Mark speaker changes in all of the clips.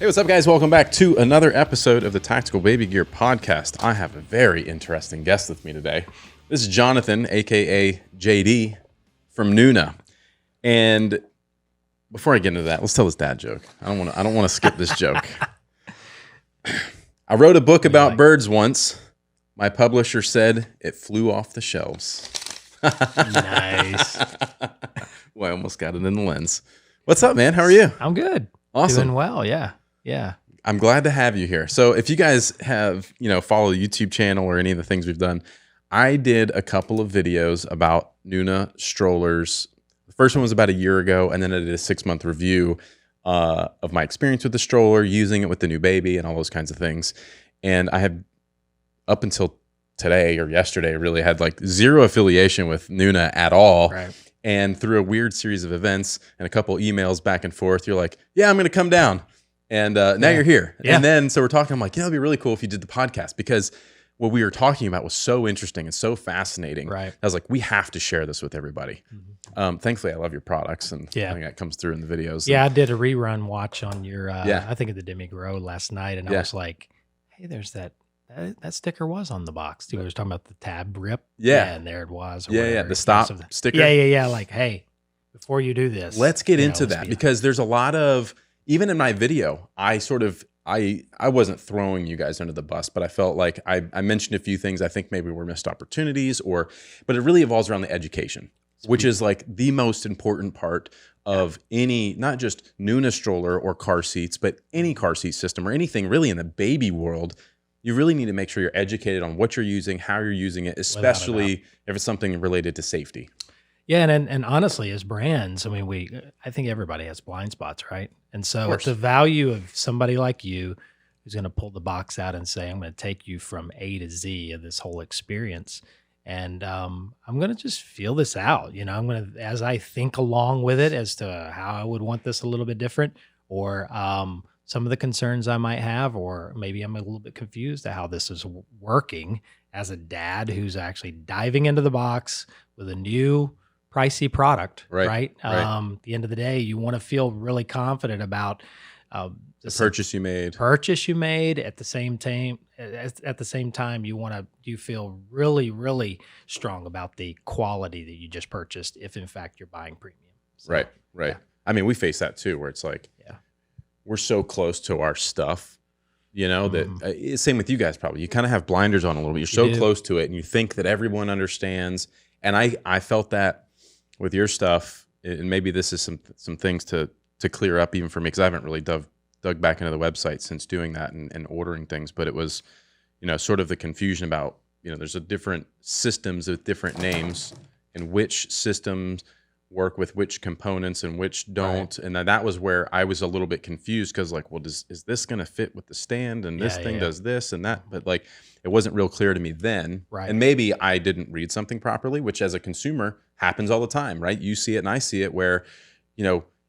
Speaker 1: what's up, guys? Welcome back to another episode of the Tactical Baby Gear Podcast. I have a very interesting guest with me today. This is Jonathan, aka JD, from NUNA. And before I get into that, let's tell this dad joke. I don't want to skip this joke. I wrote a book about birds once. My publisher said it flew off the shelves.
Speaker 2: Nice.
Speaker 1: Well, I almost got it in the lens. What's up, man? How are you?
Speaker 2: I'm good.
Speaker 1: Awesome.
Speaker 2: Doing well. Yeah. Yeah.
Speaker 1: I'm glad to have you here. So if you guys have, follow the YouTube channel or any of the things we've done, I did a couple of videos about NUNA strollers. The first one was about a year ago, and then I did a 6-month review of my experience with the stroller, using it with the new baby and all those kinds of things. And I had, up until today or yesterday, really had like zero affiliation with NUNA at all.
Speaker 2: Right.
Speaker 1: And through a weird series of events and a couple emails back and forth, you're like, yeah, I'm going to come down. And now you're here. Yeah. And then, so we're talking, I'm like, it'd be really cool if you did the podcast, because what we were talking about was so interesting and so fascinating.
Speaker 2: Right.
Speaker 1: I was like, we have to share this with everybody.
Speaker 2: Mm-hmm.
Speaker 1: Thankfully, I love your products, and I think that comes through in the videos.
Speaker 2: Yeah, I did a rerun watch on your, I think at the Demi Grow last night, and I was like, hey, there's that sticker was on the box too. I was talking about the tab rip.
Speaker 1: Yeah.
Speaker 2: And there it was.
Speaker 1: The stop sticker.
Speaker 2: Yeah. Like, hey, before you do this,
Speaker 1: let's get into that, because there's a lot of, even in my video, I wasn't throwing you guys under the bus, but I felt like I mentioned a few things I think maybe were missed opportunities, but it really evolves around the education, which is like the most important part of any, not just NUNA stroller or car seats, but any car seat system or anything really in the baby world. You really need to make sure you're educated on what you're using, how you're using it, especially if it's something related to safety.
Speaker 2: Yeah, and honestly, as brands, I mean, I think everybody has blind spots, right? And so it's the value of somebody like you who's going to pull the box out and say, I'm going to take you from A to Z of this whole experience. And I'm going to just feel this out. I'm going to, as I think along with it as to how I would want this a little bit different, or some of the concerns I might have, or maybe I'm a little bit confused at how this is working as a dad who's actually diving into the box with a new pricey product, right? At the end of the day, you want to feel really confident about the
Speaker 1: purchase you made.
Speaker 2: At the same time, you feel really, really strong about the quality that you just purchased, if in fact you're buying premium. So,
Speaker 1: right. Yeah. I mean, we face that too, where it's like, we're so close to our stuff, that same with you guys. Probably you kind of have blinders on a little bit. You're so close to it, and you think that everyone understands. And I felt that with your stuff, and maybe this is some things to clear up even for me, because I haven't really dug back into the website since doing that and ordering things. But it was, sort of the confusion about, there's a different systems with different names, and which systems work with which components and which don't. Right. And that was where I was a little bit confused, because like, well, is this going to fit with the stand, and this thing does this and that, but like, it wasn't real clear to me then. Right. And maybe I didn't read something properly, which as a consumer happens all the time, right? You see it and I see it, where,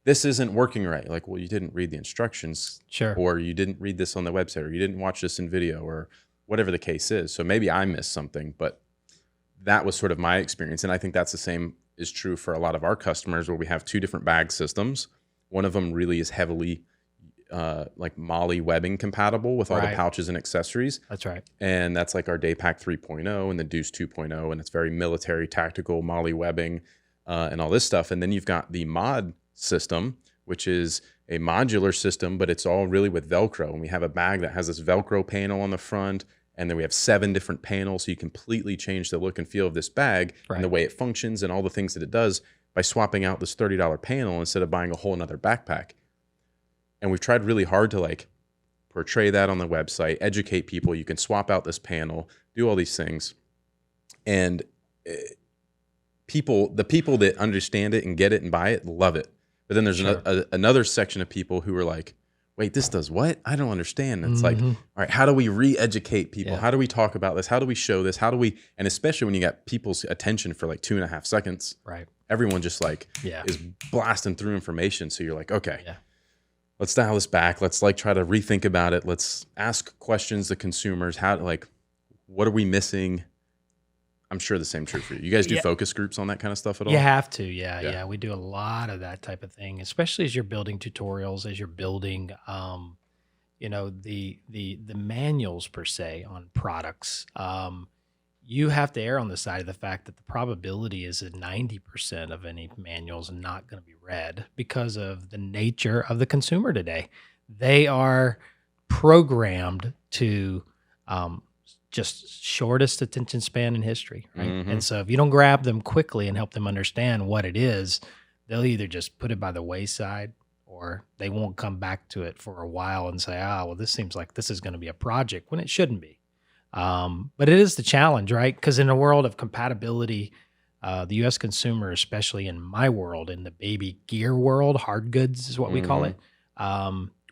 Speaker 1: this isn't working right. Like, well, you didn't read the instructions, or you didn't read this on the website, or you didn't watch this in video, or whatever the case is. So maybe I missed something, but that was sort of my experience. And I think that's the same is true for a lot of our customers, where we have 2 different bag systems. One of them really is heavily like Molly webbing compatible with all the pouches and accessories.
Speaker 2: That's right.
Speaker 1: And that's like our Daypack 3.0 and the Deuce 2.0, and it's very military, tactical, Molly webbing and all this stuff. And then you've got the mod system, which is a modular system, but it's all really with Velcro. And we have a bag that has this Velcro panel on the front, and then we have 7 different panels, so you completely change the look and feel of this bag and the way it functions and all the things that it does by swapping out this $30 panel instead of buying a whole nother backpack. And we've tried really hard to like portray that on the website, educate people. You can swap out this panel, do all these things. And the people that understand it and get it and buy it love it. But then there's another section of people who are like, wait, this does what? I don't understand. And it's like, all right, how do we re-educate people? How do we talk about this? How do we show this? How do we, and especially when you got people's attention for like 2.5 seconds, everyone just like is blasting through information. So you're like, okay, let's dial this back. Let's like try to rethink about it. Let's ask questions to consumers. How, like, what are we missing? I'm sure the same true for you. You guys do focus groups on that kind of stuff at all?
Speaker 2: You have to, yeah. We do a lot of that type of thing, especially as you're building tutorials, as you're building the manuals per se on products, you have to err on the side of the fact that the probability is that 90% of any manual is not going to be read because of the nature of the consumer today. They are programmed to just shortest attention span in history, right?
Speaker 1: Mm-hmm.
Speaker 2: And so if you don't grab them quickly and help them understand what it is, they'll either just put it by the wayside or they won't come back to it for a while and say, well, this seems like this is going to be a project when it shouldn't be. But it is the challenge, right? Because in a world of compatibility, the U.S. consumer, especially in my world, in the baby gear world, hard goods is what we call it,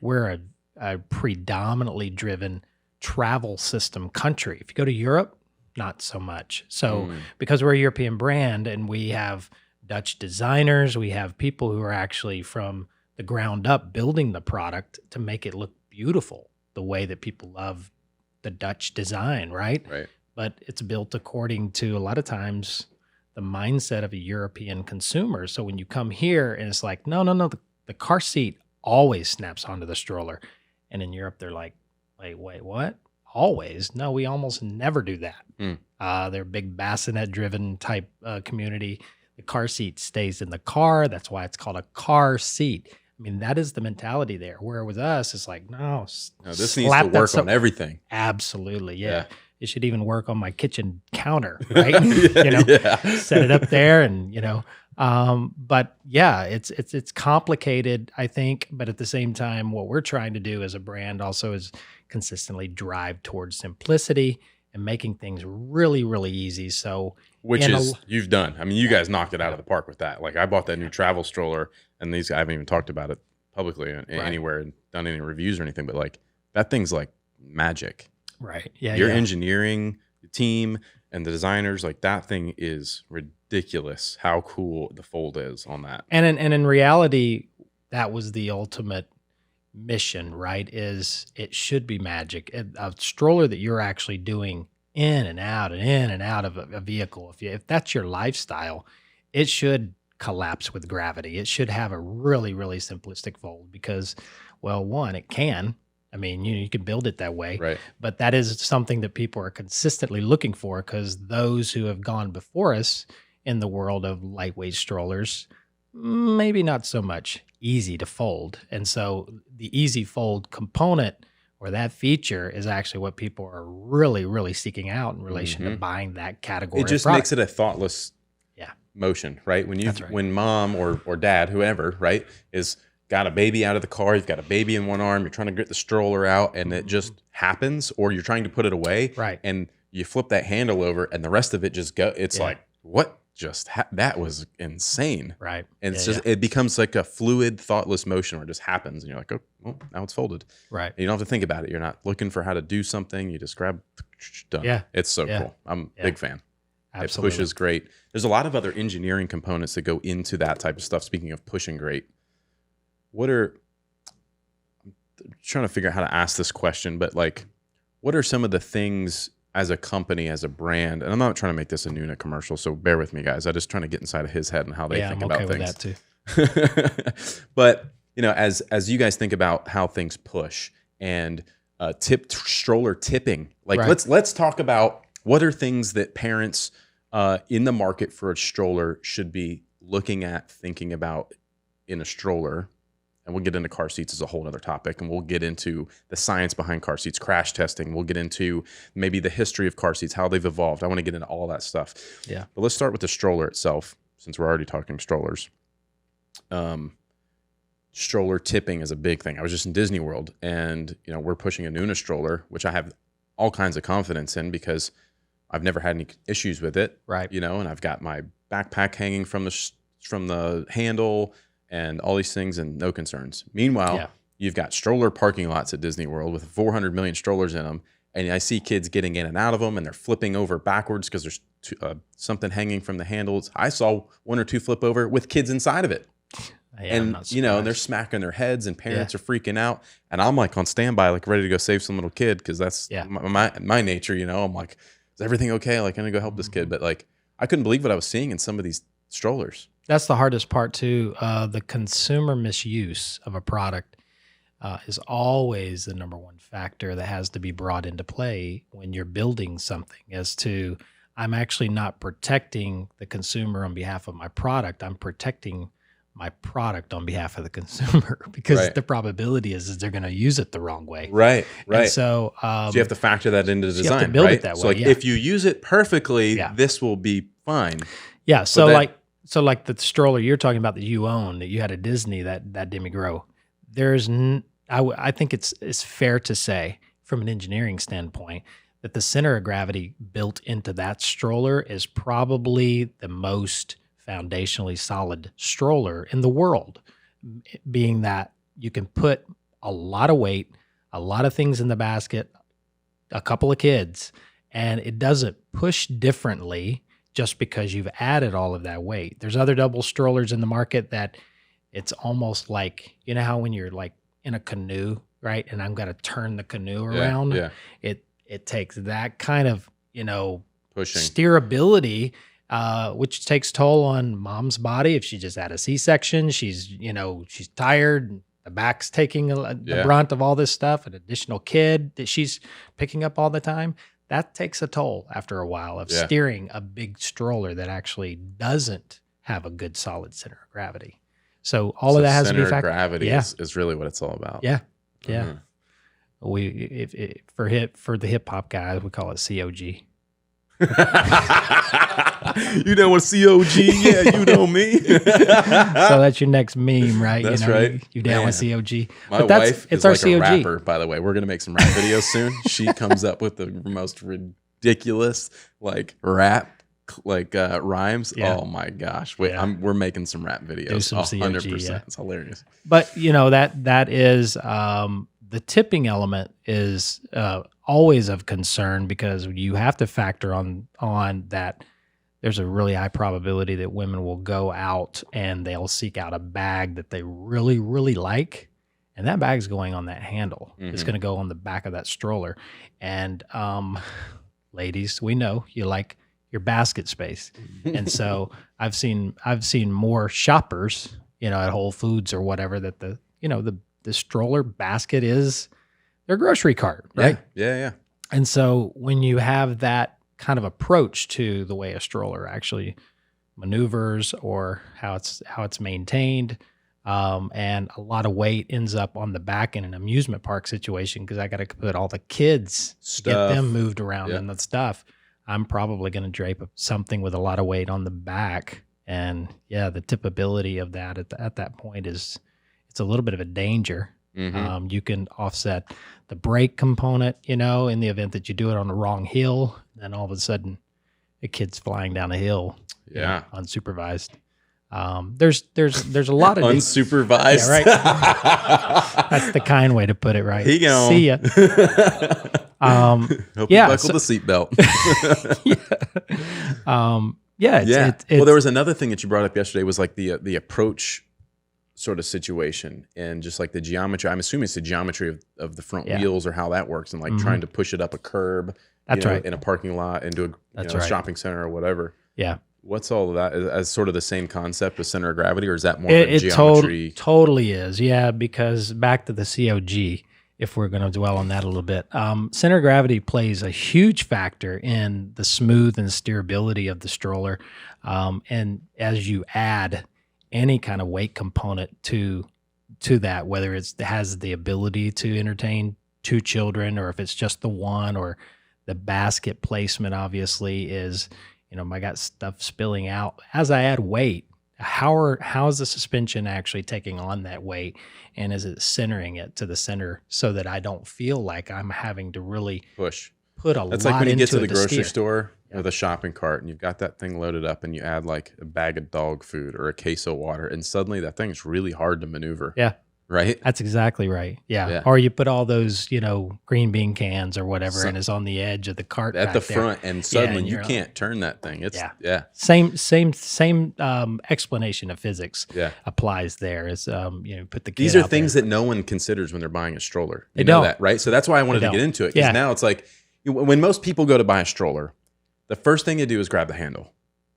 Speaker 2: we're a predominantly driven travel system country. If you go to Europe, not so much. So because we're a European brand and we have Dutch designers, we have people who are actually from the ground up building the product to make it look beautiful the way that people love the Dutch design, right?
Speaker 1: Right.
Speaker 2: But it's built according to a lot of times the mindset of a European consumer. So when you come here and it's like, no, the car seat always snaps onto the stroller. And in Europe, they're like, wait, what? Always? No, we almost never do that. They're a big bassinet-driven type community. The car seat stays in the car. That's why it's called a car seat. I mean, that is the mentality there. Where with us, it's like, no,
Speaker 1: this needs to work on everything.
Speaker 2: Absolutely, yeah. It should even work on my kitchen counter, right? Set it up there, and but yeah, it's complicated, I think. But at the same time, what we're trying to do as a brand also is consistently drive towards simplicity and making things really, really easy. So,
Speaker 1: which is you've done. I mean, you guys knocked it out of the park with that. Like, I bought that new travel stroller, and I haven't even talked about it publicly anywhere and done any reviews or anything. But like, that thing's like magic.
Speaker 2: Right. Yeah.
Speaker 1: Your engineering team and the designers, like, that thing is ridiculous. How cool the fold is on that.
Speaker 2: And in reality, that was the ultimate mission, right? Is it should be magic. A stroller that you're actually doing in and out of a vehicle. If that's your lifestyle, it should collapse with gravity. It should have a really, really simplistic fold because, well, one, it can. I mean, you can build it that way,
Speaker 1: right?
Speaker 2: But that is something that people are consistently looking for because those who have gone before us in the world of lightweight strollers, maybe not so much easy to fold. And so the easy fold component or that feature is actually what people are really, really seeking out in relation to buying that category.
Speaker 1: It just makes it a thoughtless motion, right? When mom or dad, whoever, right, is got a baby out of the car, you've got a baby in one arm, you're trying to get the stroller out and it just happens, or you're trying to put it away,
Speaker 2: right?
Speaker 1: And you flip that handle over and the rest of it just go. It's like, what just that was insane,
Speaker 2: right?
Speaker 1: And it's it becomes like a fluid, thoughtless motion where it just happens, and you're like, oh, well, now it's folded,
Speaker 2: right?
Speaker 1: And you don't have to think about it. You're not looking for how to do something. You just grab, done.
Speaker 2: Yeah,
Speaker 1: it's so cool. I'm a big fan.
Speaker 2: Absolutely.
Speaker 1: It pushes great. There's a lot of other engineering components that go into that type of stuff. Speaking of pushing great, I'm trying to figure out how to ask this question, but like, what are some of the things as a company, as a brand, and I'm not trying to make this a NUNA commercial, so bear with me, guys. I'm just trying to get inside of his head and how they think about things.
Speaker 2: Yeah, I'm okay with that too.
Speaker 1: But as you guys think about how things push and stroller tipping, like let's talk about what are things that parents in the market for a stroller should be looking at, thinking about in a stroller. And we'll get into car seats as a whole other topic, and we'll get into the science behind car seats, crash testing. We'll get into maybe the history of car seats, how they've evolved. I want to get into all that stuff.
Speaker 2: Yeah.
Speaker 1: But let's start with the stroller itself, since we're already talking strollers. Stroller tipping is a big thing. I was just in Disney World, and we're pushing a NUNA stroller, which I have all kinds of confidence in because I've never had any issues with it.
Speaker 2: Right.
Speaker 1: And I've got my backpack hanging from the handle and all these things and no concerns. Meanwhile, you've got stroller parking lots at Disney World with 400 million strollers in them. And I see kids getting in and out of them and they're flipping over backwards because there's something hanging from the handles. I saw one or two flip over with kids inside of it. And they're smacking their heads and parents are freaking out. And I'm like on standby, like ready to go save some little kid because that's my nature, I'm like, is everything okay? Like, I'm gonna go help this kid. But like, I couldn't believe what I was seeing in some of these strollers.
Speaker 2: That's the hardest part too. The consumer misuse of a product. is always the number one factor that has to be brought into play when you're building something, as to, I'm actually not protecting the consumer on behalf of my product. I'm protecting my product on behalf of the consumer, because the probability is they're going to use it the wrong way.
Speaker 1: Right.
Speaker 2: And so,
Speaker 1: so you have to factor that into the design,
Speaker 2: you have to build
Speaker 1: right?
Speaker 2: it that way.
Speaker 1: So like, if you use it perfectly, this will be fine.
Speaker 2: Yeah. So like the stroller you're talking about that you own, that you had at Disney, that didn't grow. I think it's fair to say, from an engineering standpoint, that the center of gravity built into that stroller is probably the most foundationally solid stroller in the world, being that you can put a lot of weight, a lot of things in the basket, a couple of kids, and it doesn't push differently just because you've added all of that weight. There's other double strollers in the market that it's almost like, you know how when you're like in a canoe, right? And I'm going to turn the canoe around.
Speaker 1: Yeah.
Speaker 2: It takes that kind of,
Speaker 1: pushing
Speaker 2: steerability, which takes toll on mom's body. If she just had a C-section, she's tired. The back's taking the brunt of all this stuff. An additional kid that she's picking up all the time. That takes a toll after a while of steering a big stroller that actually doesn't have a good solid center of gravity. So all of that has to be factored.
Speaker 1: Center of gravity is really what it's all about.
Speaker 2: Yeah. Yeah. For the hip hop guys, we call it COG.
Speaker 1: You know what COG? Yeah, you know me.
Speaker 2: So that's your next meme, right?
Speaker 1: That's right.
Speaker 2: You down with COG?
Speaker 1: My wife is like a rapper, by the way. We're gonna make some rap videos soon. She comes up with the most ridiculous rap rhymes. Yeah. Oh my gosh! Wait, we're making some rap videos.
Speaker 2: Do some COG,
Speaker 1: 100%. It's hilarious.
Speaker 2: But that is the tipping element is always of concern, because you have to factor on that. There's a really high probability that women will go out and they'll seek out a bag that they really, really like. And that bag's going on that handle. Mm-hmm. It's going to go on the back of that stroller. And ladies, we know you like your basket space. And so I've seen more shoppers, at Whole Foods or whatever, that the stroller basket is their grocery cart, right?
Speaker 1: Yeah.
Speaker 2: And so when you have that kind of approach to the way a stroller actually maneuvers, or how it's maintained, and a lot of weight ends up on the back in an amusement park situation, because I got to put all the kids get them moved around and the stuff. I'm probably going to drape something with a lot of weight on the back, and the tippability of that at that point it's a little bit of a danger. Mm-hmm. You can offset the brake component, in the event that you do it on the wrong hill, then all of a sudden a kid's flying down a hill, unsupervised. There's a lot of
Speaker 1: unsupervised.
Speaker 2: Right. That's the kind way to put it, right?
Speaker 1: See ya. Hope you buckle the seatbelt. Well, there was another thing that you brought up yesterday, was like the approach sort of situation, and just like the geometry. I'm assuming it's the geometry of the front wheels, or how that works, and trying to push it up a curb. That's right. In a parking lot, into a shopping center or whatever. Yeah. What's all of that? As sort of the same concept of center of gravity, or is that more geometry?
Speaker 2: Totally is. Yeah, because back to the COG, if we're going to dwell on that a little bit, center of gravity plays a huge factor in the smooth and steerability of the stroller. And as you add any kind of weight component to that, whether it has the ability to entertain two children, or if it's just the one, or the basket placement obviously is, I got stuff spilling out. As I add weight, how is the suspension actually taking on that weight, and is it centering it to the center so that I don't feel like I'm having to really put a lot into it?
Speaker 1: That's like when you get to the grocery store with a shopping cart, and you've got that thing loaded up, and you add like a bag of dog food or a case of water, and suddenly that thing's really hard to maneuver.
Speaker 2: Yeah.
Speaker 1: Right?
Speaker 2: That's exactly right. Yeah. Or you put all those, green bean cans or whatever, and it's on the edge of the cart
Speaker 1: at the front, and suddenly you can't turn that thing. It's
Speaker 2: Same explanation of physics applies there. As put the kid
Speaker 1: These are
Speaker 2: out
Speaker 1: things
Speaker 2: there.
Speaker 1: that no one considers when they're buying a stroller.
Speaker 2: They don't.
Speaker 1: That, right? So that's why I wanted to get into it, because now it's like, when most people go to buy a stroller, the first thing they do is grab the handle.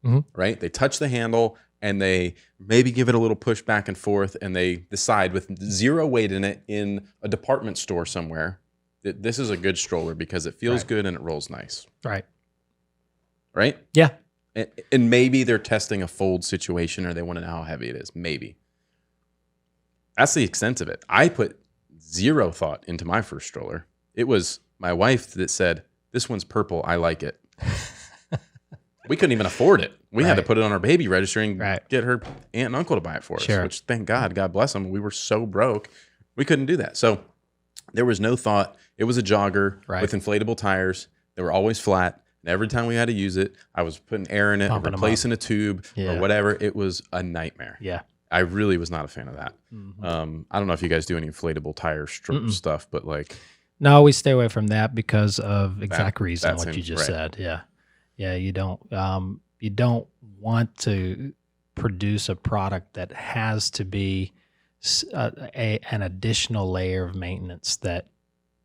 Speaker 1: Mm-hmm. Right? They touch the handle. and they maybe give it a little push back and forth, and they decide with zero weight in it in a department store somewhere that this is a good stroller because it feels good and it rolls nice.
Speaker 2: Right.
Speaker 1: Right?
Speaker 2: Yeah.
Speaker 1: And maybe they're testing a fold situation or they want to know how heavy it is. Maybe. That's the extent of it. I put zero thought into my first stroller. It was my wife that said, "This one's purple. I like it." We couldn't even afford it. We had to put it on our baby register and get her aunt and uncle to buy it for us, which thank God, God bless them. We were so broke. We couldn't do that. So there was no thought. It was a jogger with inflatable tires. They were always flat. And every time we had to use it, I was putting air in it, or replacing a tube or whatever. It was a nightmare.
Speaker 2: Yeah.
Speaker 1: I really was not a fan of that. I don't know if you guys do any inflatable tire stuff, but like.
Speaker 2: No, we stay away from that because of exact reason what you just said. Yeah. Yeah, you don't want to produce a product that has to be an additional layer of maintenance that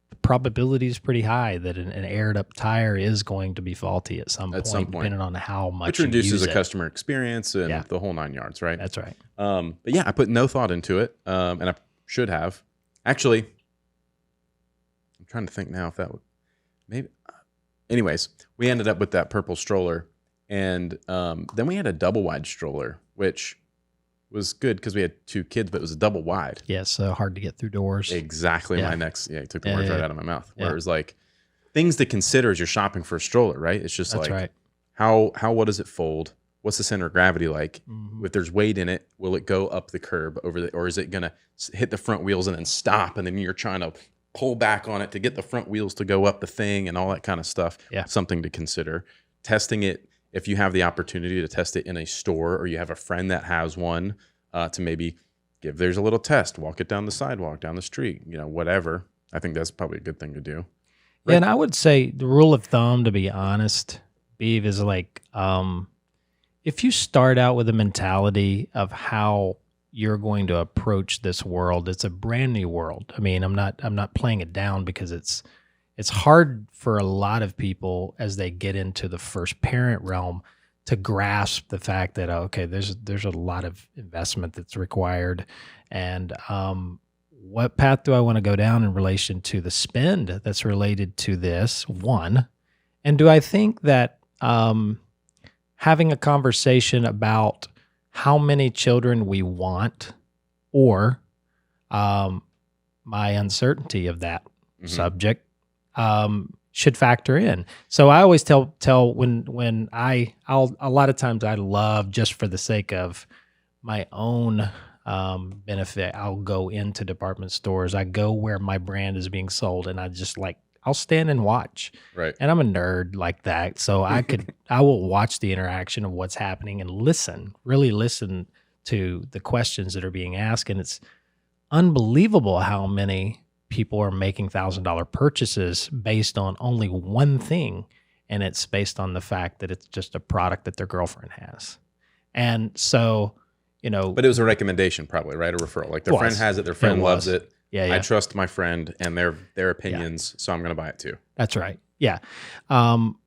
Speaker 2: the probability is pretty high that an aired up tire is going to be faulty at some point, depending on how much
Speaker 1: which reduces the customer experience and the whole 9 yards, right?
Speaker 2: That's right.
Speaker 1: But yeah, I put no thought into it, and I should have. Actually, I'm trying to think now if that would maybe. Anyways, we ended up with that purple stroller, and then we had a double wide stroller, which was good because we had 2 kids, but it was a double wide.
Speaker 2: Yeah, so hard to get through doors.
Speaker 1: Exactly. My next, you took the words right out of my mouth. Whereas like things to consider as you're shopping for a stroller, right? It's just how what does it fold? What's the center of gravity like? If there's weight in it, will it go up the curb or is it gonna hit the front wheels and then stop, and then you're trying to pull back on it to get the front wheels to go up the thing and all that kind of stuff. Yeah. Something to consider. Testing it, if you have the opportunity to test it in a store or you have a friend that has one, to maybe there's a little test, walk it down the sidewalk, down the street, whatever. I think that's probably a good thing to do. Right?
Speaker 2: Yeah, and I would say the rule of thumb, to be honest, Beav, is like if you start out with a mentality of how you're going to approach this world. It's a brand new world. I mean, I'm not playing it down because it's hard for a lot of people as they get into the first parent realm to grasp the fact that, okay, there's a lot of investment that's required. And what path do I want to go down in relation to the spend that's related to this, one? And do I think that having a conversation about how many children we want, or my uncertainty of that subject should factor in. So I always tell when I'll a lot of times I love, just for the sake of my own benefit, I'll go into department stores. I go where my brand is being sold, and I'll stand and watch.
Speaker 1: Right.
Speaker 2: And I'm a nerd like that. So I will watch the interaction of what's happening and really listen to the questions that are being asked. And it's unbelievable how many people are making $1,000 purchases based on only one thing. And it's based on the fact that it's just a product that their girlfriend has. And so, But
Speaker 1: it was a recommendation probably, right? A referral. Like their friend has it, their friend loves it. Yeah, I trust my friend and their opinions, so I'm going to buy it too.
Speaker 2: That's right. Yeah.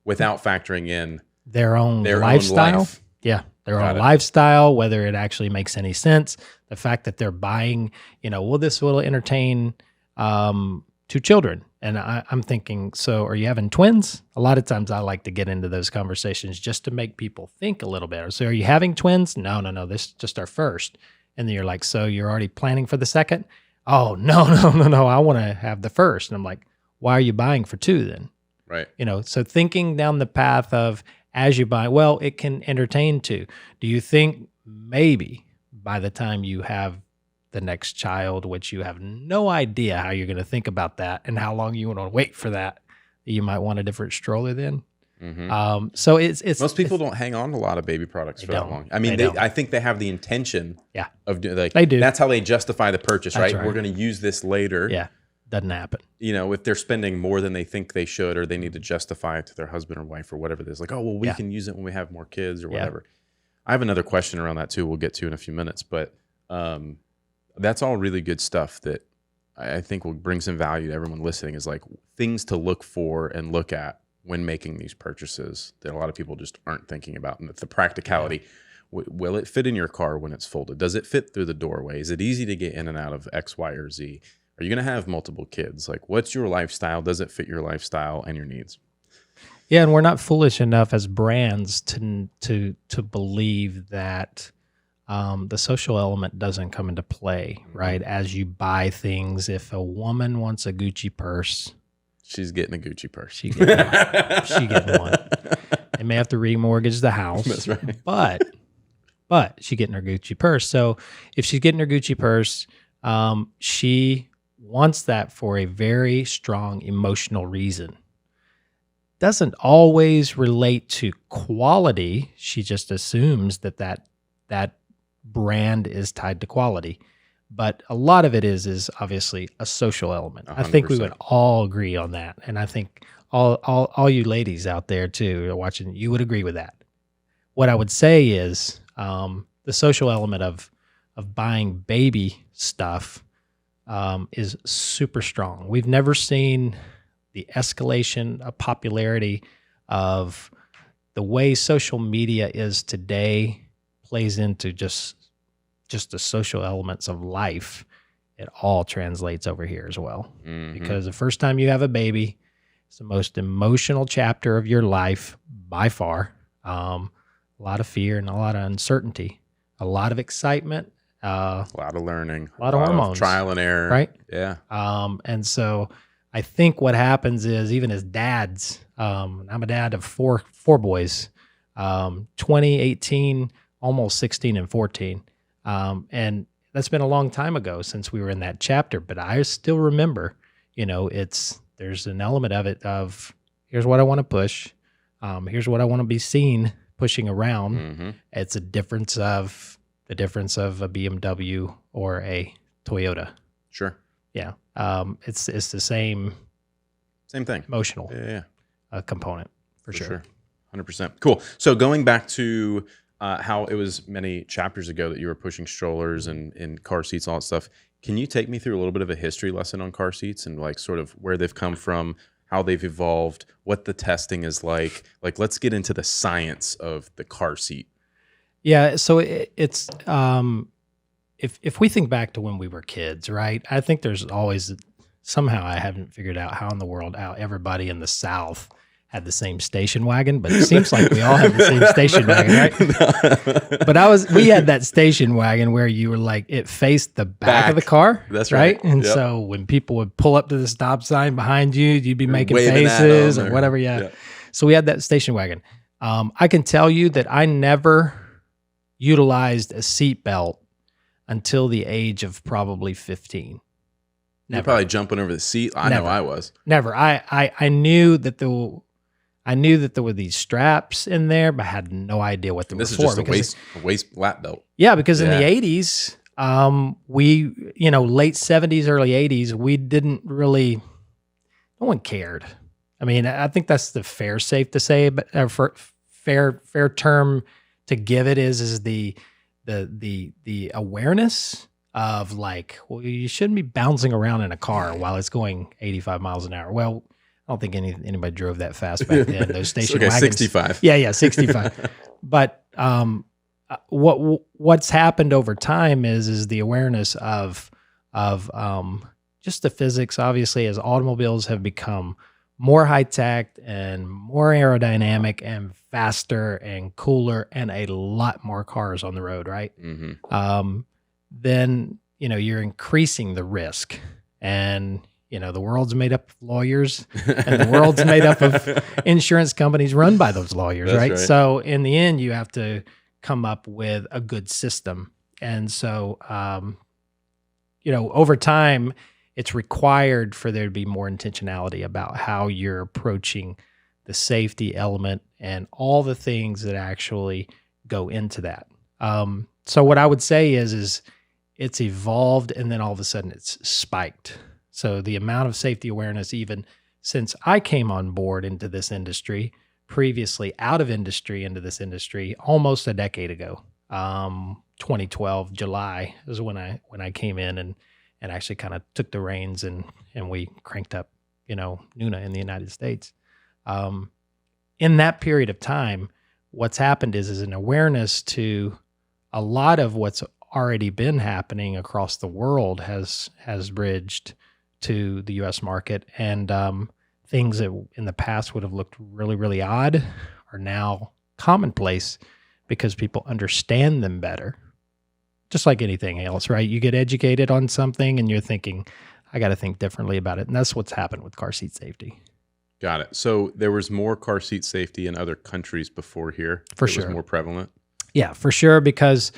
Speaker 1: Without factoring in
Speaker 2: their own lifestyle. Yeah, their own lifestyle, whether it actually makes any sense. The fact that they're buying, this will entertain 2 children. And I'm thinking, so are you having twins? A lot of times I like to get into those conversations just to make people think a little bit. So are you having twins? No, this is just our first. And then you're like, so you're already planning for the second? Oh, no. I want to have the first. And I'm like, why are you buying for 2 then?
Speaker 1: Right.
Speaker 2: So thinking down the path of as you buy, well, it can entertain 2. Do you think maybe by the time you have the next child, which you have no idea how you're going to think about that and how long you want to wait for that, you might want a different stroller then? So it's
Speaker 1: most people don't hang on to a lot of baby products for that long. I mean, I think they have the intention of doing, like,
Speaker 2: they do.
Speaker 1: That's how they justify the purchase, right? We're going to use this later.
Speaker 2: Yeah, doesn't happen.
Speaker 1: If they're spending more than they think they should, or they need to justify it to their husband or wife or whatever it is, like, oh, well, we can use it when we have more kids or whatever. I have another question around that too. We'll get to in a few minutes, but that's all really good stuff that I think will bring some value to everyone listening, is like things to look for and look at when making these purchases that a lot of people just aren't thinking about, and the practicality. Will it fit in your car when it's folded? Does it fit through the doorway? Is it easy to get in and out of X, Y, or Z? Are you going to have multiple kids? Like, what's your lifestyle? Does it fit your lifestyle and your needs?
Speaker 2: Yeah, and we're not foolish enough as brands to believe that the social element doesn't come into play, right? As you buy things, if a woman wants a Gucci purse,
Speaker 1: she's getting a Gucci purse.
Speaker 2: She getting one. They may have to remortgage the house.
Speaker 1: That's right.
Speaker 2: But she's getting her Gucci purse. So if she's getting her Gucci purse, she wants that for a very strong emotional reason. Doesn't always relate to quality. She just assumes that brand is tied to quality. But a lot of it is obviously a social element. 100%. I think we would all agree on that. And I think all you ladies out there too are watching, you would agree with that. What I would say is the social element of buying baby stuff is super strong. We've never seen the escalation of popularity of the way social media is today plays into just the social elements of life. It all translates over here as well. Because the first time you have a baby, it's the most emotional chapter of your life by far. A lot of fear and a lot of uncertainty, a lot of excitement,
Speaker 1: a lot of learning,
Speaker 2: a lot of hormones,
Speaker 1: trial and error,
Speaker 2: right?
Speaker 1: Yeah.
Speaker 2: And so I think what happens is, even as dads, I'm a dad of four boys, 20, 18, almost 16 and 14. And that's been a long time ago since we were in that chapter, but I still remember, there's an element of it of, here's what I want to push. Here's what I want to be seen pushing around. It's the difference of a BMW or a Toyota.
Speaker 1: Sure.
Speaker 2: Yeah. It's the same
Speaker 1: thing.
Speaker 2: Emotional component for sure.
Speaker 1: 100%. Cool. So going back to how it was many chapters ago that you were pushing strollers and car seats, all that stuff. Can you take me through a little bit of a history lesson on car seats and like sort of where they've come from, how they've evolved, what the testing is like? Like, let's get into the science of the car seat.
Speaker 2: Yeah. So it's if we think back to when we were kids, right? I think there's always somehow I haven't figured out how in the world how everybody in the South had the same station wagon, but it seems like we all have the same station wagon, right? But we had that station wagon where you were like, it faced the back of the car.
Speaker 1: That's right.
Speaker 2: And so when people would pull up to the stop sign behind you, you'd be making faces or whatever. Yeah. So we had that station wagon. I can tell you that I never utilized a seatbelt until the age of probably 15. Never.
Speaker 1: You're probably jumping over the seat. I know I was.
Speaker 2: Never. I knew that there were these straps in there, but I had no idea what they were for.
Speaker 1: This is just a waist lap belt.
Speaker 2: Yeah, because in the 80s, late 70s, early 80s, we didn't really, no one cared. I mean, I think that's the safe to say, but fair term to give it is the awareness of like, well, you shouldn't be bouncing around in a car while it's going 85 miles an hour. Well, I don't think anybody drove that fast back then. Those station wagons.
Speaker 1: 65.
Speaker 2: Yeah, 65. But what's happened over time is the awareness of just the physics. Obviously, as automobiles have become more high tech and more aerodynamic and faster and cooler, and a lot more cars on the road, right? Then you're increasing the risk, and the world's made up of lawyers, and the world's made up of insurance companies run by those lawyers, right? So in the end, you have to come up with a good system. And so, over time, it's required for there to be more intentionality about how you're approaching the safety element and all the things that actually go into that. So what I would say is it's evolved, and then all of a sudden it's spiked. So the amount of safety awareness, even since I came on board into this industry, previously out of industry into this industry, almost a decade ago, 2012 July is when I came in and actually kind of took the reins and we cranked up, NUNA in the United States. In that period of time, what's happened is an awareness to a lot of what's already been happening across the world has bridged to the U.S. market, and things that in the past would have looked really, really odd are now commonplace because people understand them better. Just like anything else, right? You get educated on something and you're thinking, I got to think differently about it. And that's what's happened with car seat safety.
Speaker 1: Got it. So there was more car seat safety in other countries before here.
Speaker 2: For sure.
Speaker 1: It was more prevalent.
Speaker 2: Yeah, for sure. Because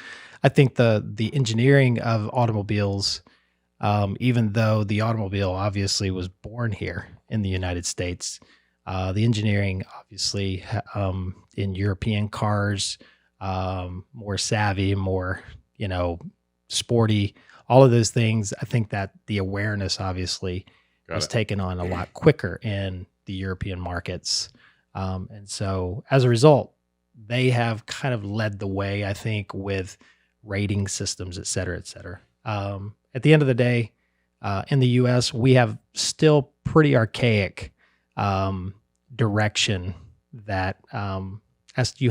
Speaker 2: I think the engineering of automobiles, even though the automobile obviously was born here in the United States, the engineering obviously in European cars, more savvy, more, sporty, all of those things. I think that the awareness obviously was taken on a lot quicker in the European markets. And so as a result, they have kind of led the way, I think, with rating systems, et cetera, et cetera. At the end of the day, in the U.S., we have still pretty archaic direction that as to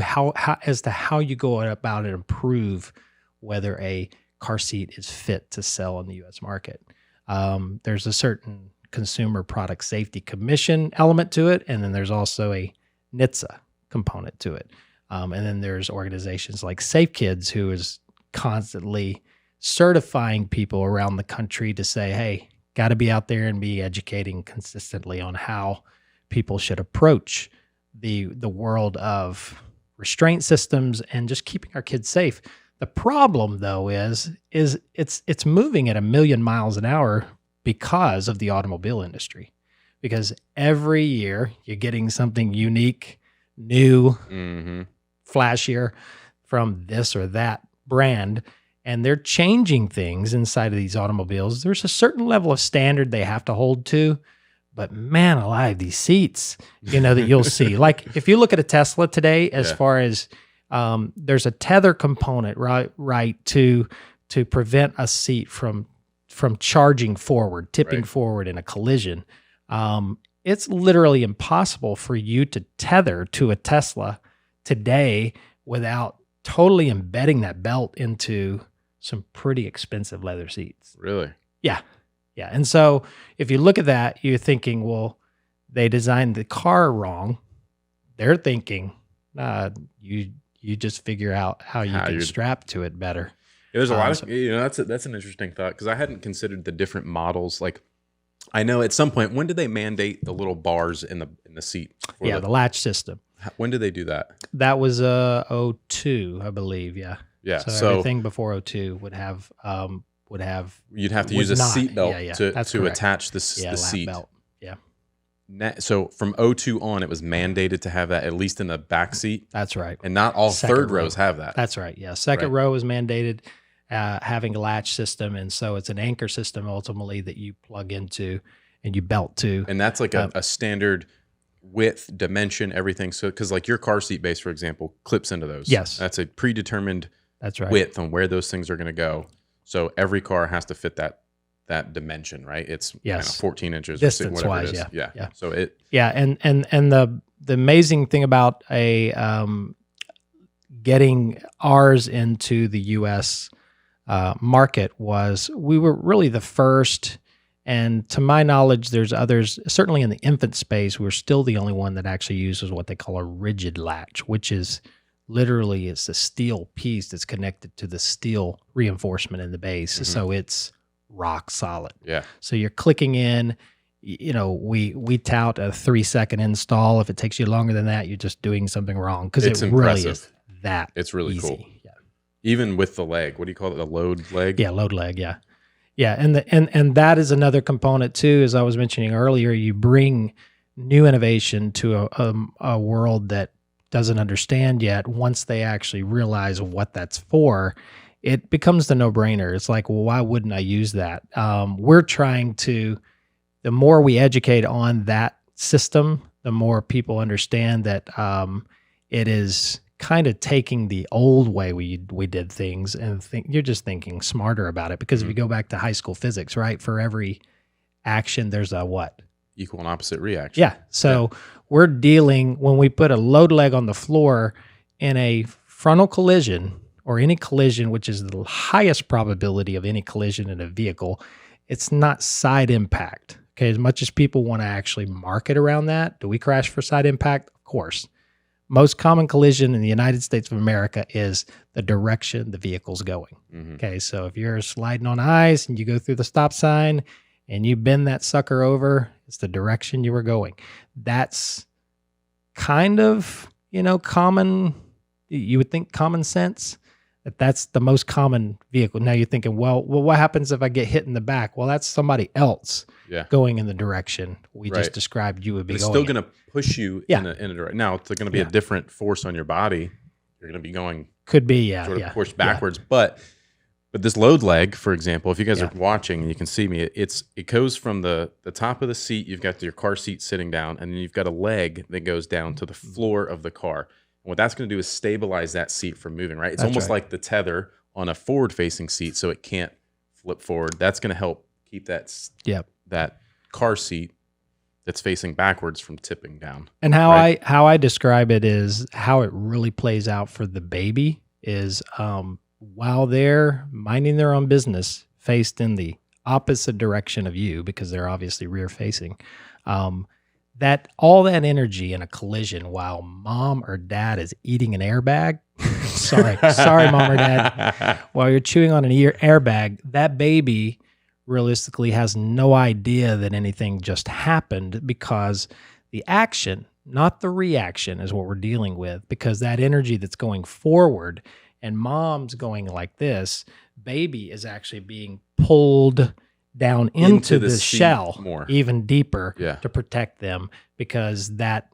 Speaker 2: how you go about and improve whether a car seat is fit to sell in the U.S. market. There's a certain Consumer Product Safety Commission element to it, and then there's also a NHTSA component to it. And then there's organizations like Safe Kids, who is constantly certifying people around the country to say, hey, got to be out there and be educating consistently on how people should approach the world of restraint systems and just keeping our kids safe. The problem, though, is it's moving at 1,000,000 miles an hour because of the automobile industry. Because every year you're getting something unique, new, flashier from this or that brand, and they're changing things inside of these automobiles. There's a certain level of standard they have to hold to, but man alive, these seats, that you'll see. Like if you look at a Tesla today, as far as there's a tether component, right, to prevent a seat from charging forward, tipping forward in a collision. It's literally impossible for you to tether to a Tesla today without totally embedding that belt into some pretty expensive leather seats.
Speaker 1: Really?
Speaker 2: Yeah. Yeah. And so if you look at that, you're thinking, well, they designed the car wrong. They're thinking, you just figure out how you can strap to it better.
Speaker 1: Yeah, there's a lot of, that's an interesting thought, because I hadn't considered the different models. Like, I know at some point, when did they mandate the little bars in the seat?
Speaker 2: Yeah, the latch system.
Speaker 1: When did they do that?
Speaker 2: That was 02, I believe. Yeah.
Speaker 1: Yeah.
Speaker 2: So everything before 02 would have
Speaker 1: you'd have to use a seat belt to attach the seat.
Speaker 2: Belt. Yeah.
Speaker 1: So from 02 on, it was mandated to have that at least in the back seat.
Speaker 2: That's right.
Speaker 1: And not all third rows have that.
Speaker 2: That's right. Yeah. Second row is mandated having a latch system. And so it's an anchor system ultimately that you plug into and you belt to.
Speaker 1: And that's like a standard width, dimension, everything. So, because like your car seat base, for example, clips into those.
Speaker 2: Yes.
Speaker 1: That's a predetermined width on where those things are going to go. So every car has to fit that dimension, right? It's 14 inches,
Speaker 2: distance
Speaker 1: whatever
Speaker 2: wise,
Speaker 1: it is.
Speaker 2: Yeah.
Speaker 1: So it.
Speaker 2: Yeah, and the amazing thing about getting ours into the U.S. Market was we were really the first. And to my knowledge, there's others, certainly in the infant space, we're still the only one that actually uses what they call a rigid latch, which is literally it's a steel piece that's connected to the steel reinforcement in the base. Mm-hmm. So it's rock solid.
Speaker 1: Yeah.
Speaker 2: So you're clicking in, we tout a 3-second install. If it takes you longer than that, you're just doing something wrong, because it really is that
Speaker 1: It's really
Speaker 2: easy.
Speaker 1: Cool. Yeah. Even with the leg, what do you call it? The load leg?
Speaker 2: Yeah, load leg, yeah. Yeah, and that is another component too, as I was mentioning earlier. You bring new innovation to a world that doesn't understand yet. Once they actually realize what that's for, it becomes the no-brainer. It's like, well, why wouldn't I use that? We're trying to, the more we educate on that system, the more people understand that it is kind of taking the old way we did things, and you're just thinking smarter about it. Because if you go back to high school physics, right, for every action there's a what?
Speaker 1: Equal and opposite reaction.
Speaker 2: Yeah. So we're dealing, when we put a load leg on the floor in a frontal collision or any collision, which is the highest probability of any collision in a vehicle, it's not side impact. Okay, as much as people want to actually market around that, do we crash for side impact? Of course. Most common collision in the United States of America is the direction the vehicle's going. Okay, so if you're sliding on ice and you go through the stop sign and you bend that sucker over, it's the direction you were going. That's kind of, common. You would think common sense. That's the most common vehicle. Now you're thinking, well, what happens if I get hit in the back? Well, that's somebody else going in the direction we just described you would be going. It's
Speaker 1: still going to push you in a direction. Now, it's going to be a different force on your body. You're going to be going.
Speaker 2: Could be,
Speaker 1: sort of pushed backwards. But this load leg, for example, if you guys are watching and you can see me, it goes from the top of the seat. You've got your car seat sitting down, and then you've got a leg that goes down to the floor of the car. And what that's going to do is stabilize that seat from moving, right? It's almost like the tether on a forward-facing seat, so it can't flip forward. That's going to help keep that car seat that's facing backwards from tipping down.
Speaker 2: And how I describe it is how it really plays out for the baby is while they're minding their own business, faced in the opposite direction of you because they're obviously rear-facing. That all that energy in a collision while mom or dad is eating an airbag, sorry, mom or dad, while you're chewing on an airbag, that baby realistically has no idea that anything just happened because the action, not the reaction, is what we're dealing with, because that energy that's going forward and mom's going like this, baby is actually being pulled down into the shell more, even deeper to protect them, because that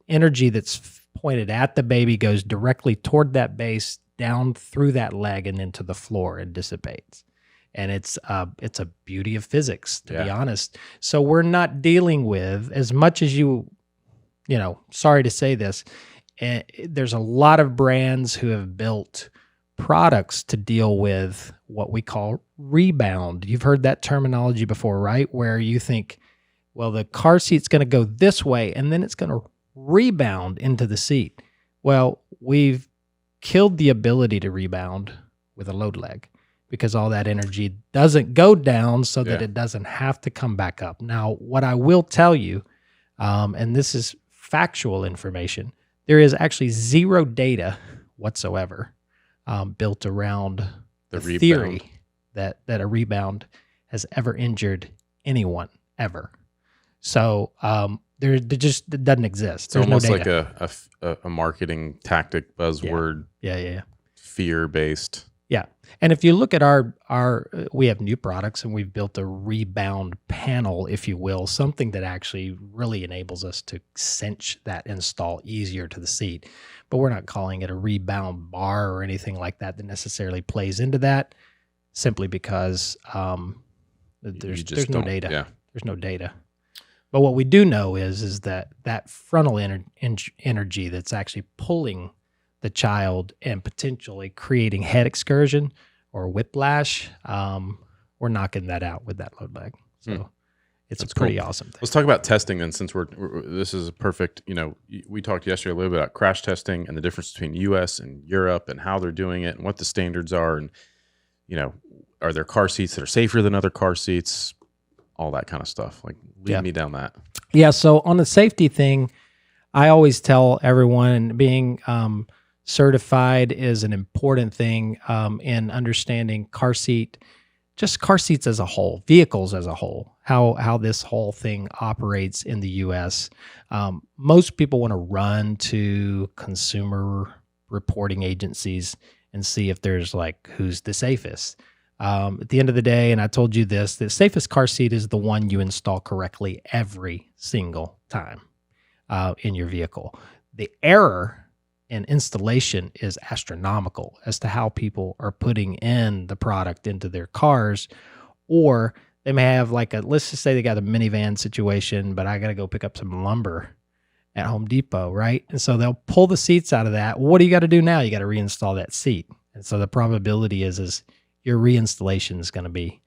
Speaker 2: energy that's pointed at the baby goes directly toward that base, down through that leg and into the floor and dissipates. And it's a beauty of physics, to be honest. So we're not dealing with, as much as sorry to say this, there's a lot of brands who have built products to deal with what we call rebound. You've heard that terminology before, right? Where you think, well, the car seat's going to go this way and then it's going to rebound into the seat. Well, we've killed the ability to rebound with a load leg because all that energy doesn't go down so that it doesn't have to come back up. Now, what I will tell you, and this is factual information, there is actually zero data whatsoever built around the theory that a rebound has ever injured anyone ever. So there just doesn't exist. There's
Speaker 1: almost
Speaker 2: no data.
Speaker 1: like a marketing tactic buzzword.
Speaker 2: Yeah.
Speaker 1: Fear-based.
Speaker 2: Yeah. And if you look at our we have new products and we've built a rebound panel, if you will, something that actually really enables us to cinch that install easier to the seat. But we're not calling it a rebound bar or anything like that necessarily plays into that, simply because there's no data.
Speaker 1: Yeah.
Speaker 2: There's no data. But what we do know is that frontal energy that's actually pulling the child and potentially creating head excursion or whiplash, we're knocking that out with that load leg. So it's a pretty awesome thing.
Speaker 1: Let's talk about testing then, since this is a perfect, we talked yesterday a little bit about crash testing and the difference between US and Europe and how they're doing it and what the standards are. And, are there car seats that are safer than other car seats? All that kind of stuff. Like, lead me down that.
Speaker 2: Yeah. So on the safety thing, I always tell everyone being certified is an important thing in understanding car seats as a whole, vehicles as a whole, how this whole thing operates in the U.S. Most people want to run to consumer reporting agencies and see if there's who's the safest. At the end of the day, and I told you this, the safest car seat is the one you install correctly every single time in your vehicle. The error in installation is astronomical as to how people are putting in the product into their cars, or they may have let's just say they got a minivan situation, but I got to go pick up some lumber at Home Depot, right? And so they'll pull the seats out of that. What do you got to do now? You got to reinstall that seat. And so the probability is your reinstallation is going to be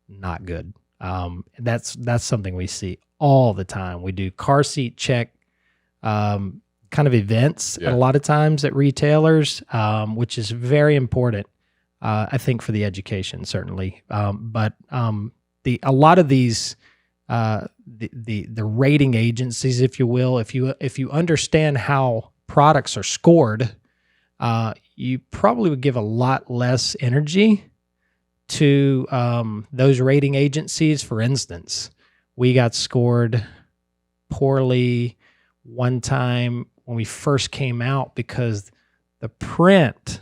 Speaker 2: not good. That's something we see all the time. We do car seat check kind of events a lot of times at retailers, which is very important, I think, for the education, certainly. But a lot of these, the rating agencies, if you will, if you understand how products are scored, you probably would give a lot less energy to those rating agencies. For instance, we got scored poorly one time when we first came out because the print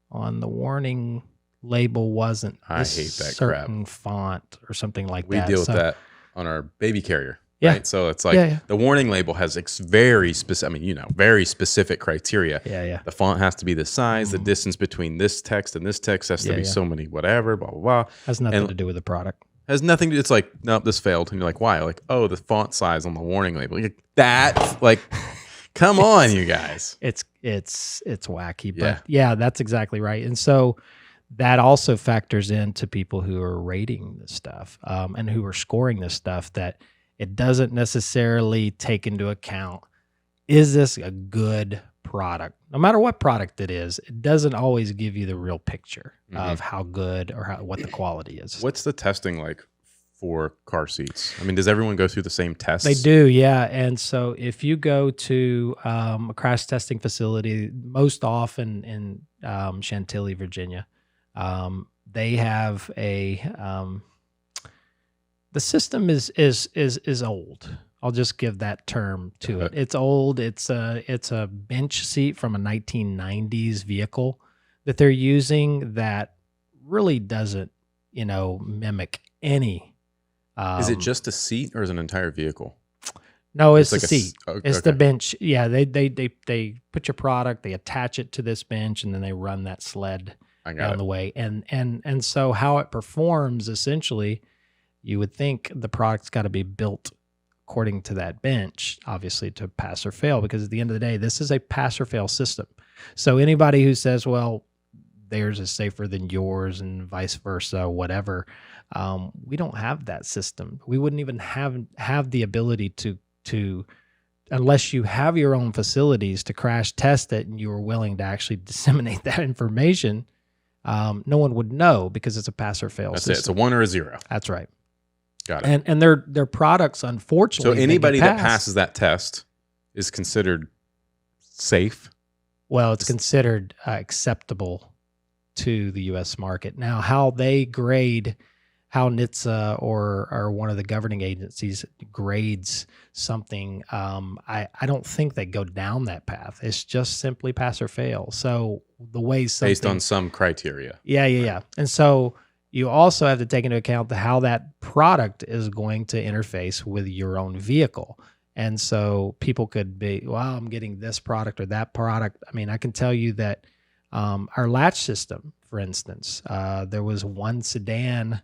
Speaker 2: on the warning label wasn't certain font or something like that.
Speaker 1: We deal with that on our baby carrier. Yeah. Right? So it's like the warning label has very specific, very specific criteria.
Speaker 2: Yeah.
Speaker 1: The font has to be this size, the distance between this text and this text has to be so many whatever, blah, blah, blah.
Speaker 2: Has nothing to do with the product.
Speaker 1: Has nothing to, it's like, nope, this failed. And you're like, why? Like, oh, the font size on the warning label. Like, that, like, come on, you guys.
Speaker 2: It's wacky, but yeah, that's exactly right. And so that also factors into people who are rating this stuff and who are scoring this stuff, that it doesn't necessarily take into account, is this a good product? No matter what product it is, it doesn't always give you the real picture of how good or what the quality is.
Speaker 1: What's the testing like for car seats? I mean, does everyone go through the same tests?
Speaker 2: They do, yeah. And so if you go to a crash testing facility, most often in Chantilly, Virginia, they have the system is old. I'll just give that term to it. It's old. It's a bench seat from a 1990s vehicle that they're using that really doesn't, mimic any.
Speaker 1: Is it just a seat or is it an entire vehicle?
Speaker 2: No, it's the seat. It's the bench. Yeah, they put your product, they attach it to this bench, and then they run that sled down the way. And so how it performs, essentially, you would think the product's got to be built according to that bench, obviously, to pass or fail, because at the end of the day, this is a pass or fail system. So anybody who says, well, theirs is safer than yours and vice versa, whatever, we don't have that system. We wouldn't even have the ability to, unless you have your own facilities to crash test it and you were willing to actually disseminate that information, no one would know, because it's a pass or fail system.
Speaker 1: That's it. It's a 1 or a 0.
Speaker 2: That's right.
Speaker 1: Got it.
Speaker 2: And their products, unfortunately,
Speaker 1: so anybody that passes that test is considered safe?
Speaker 2: Well, it's considered acceptable to the U.S. market. Now, how they grade, how NHTSA or one of the governing agencies grades something, I don't think they go down that path. It's just simply pass or fail. So the way something...
Speaker 1: Based on some criteria.
Speaker 2: Yeah. And so you also have to take into account how that product is going to interface with your own vehicle. And so people could be, well, I'm getting this product or that product. I mean, I can tell you that our Latch System, for instance, there was one sedan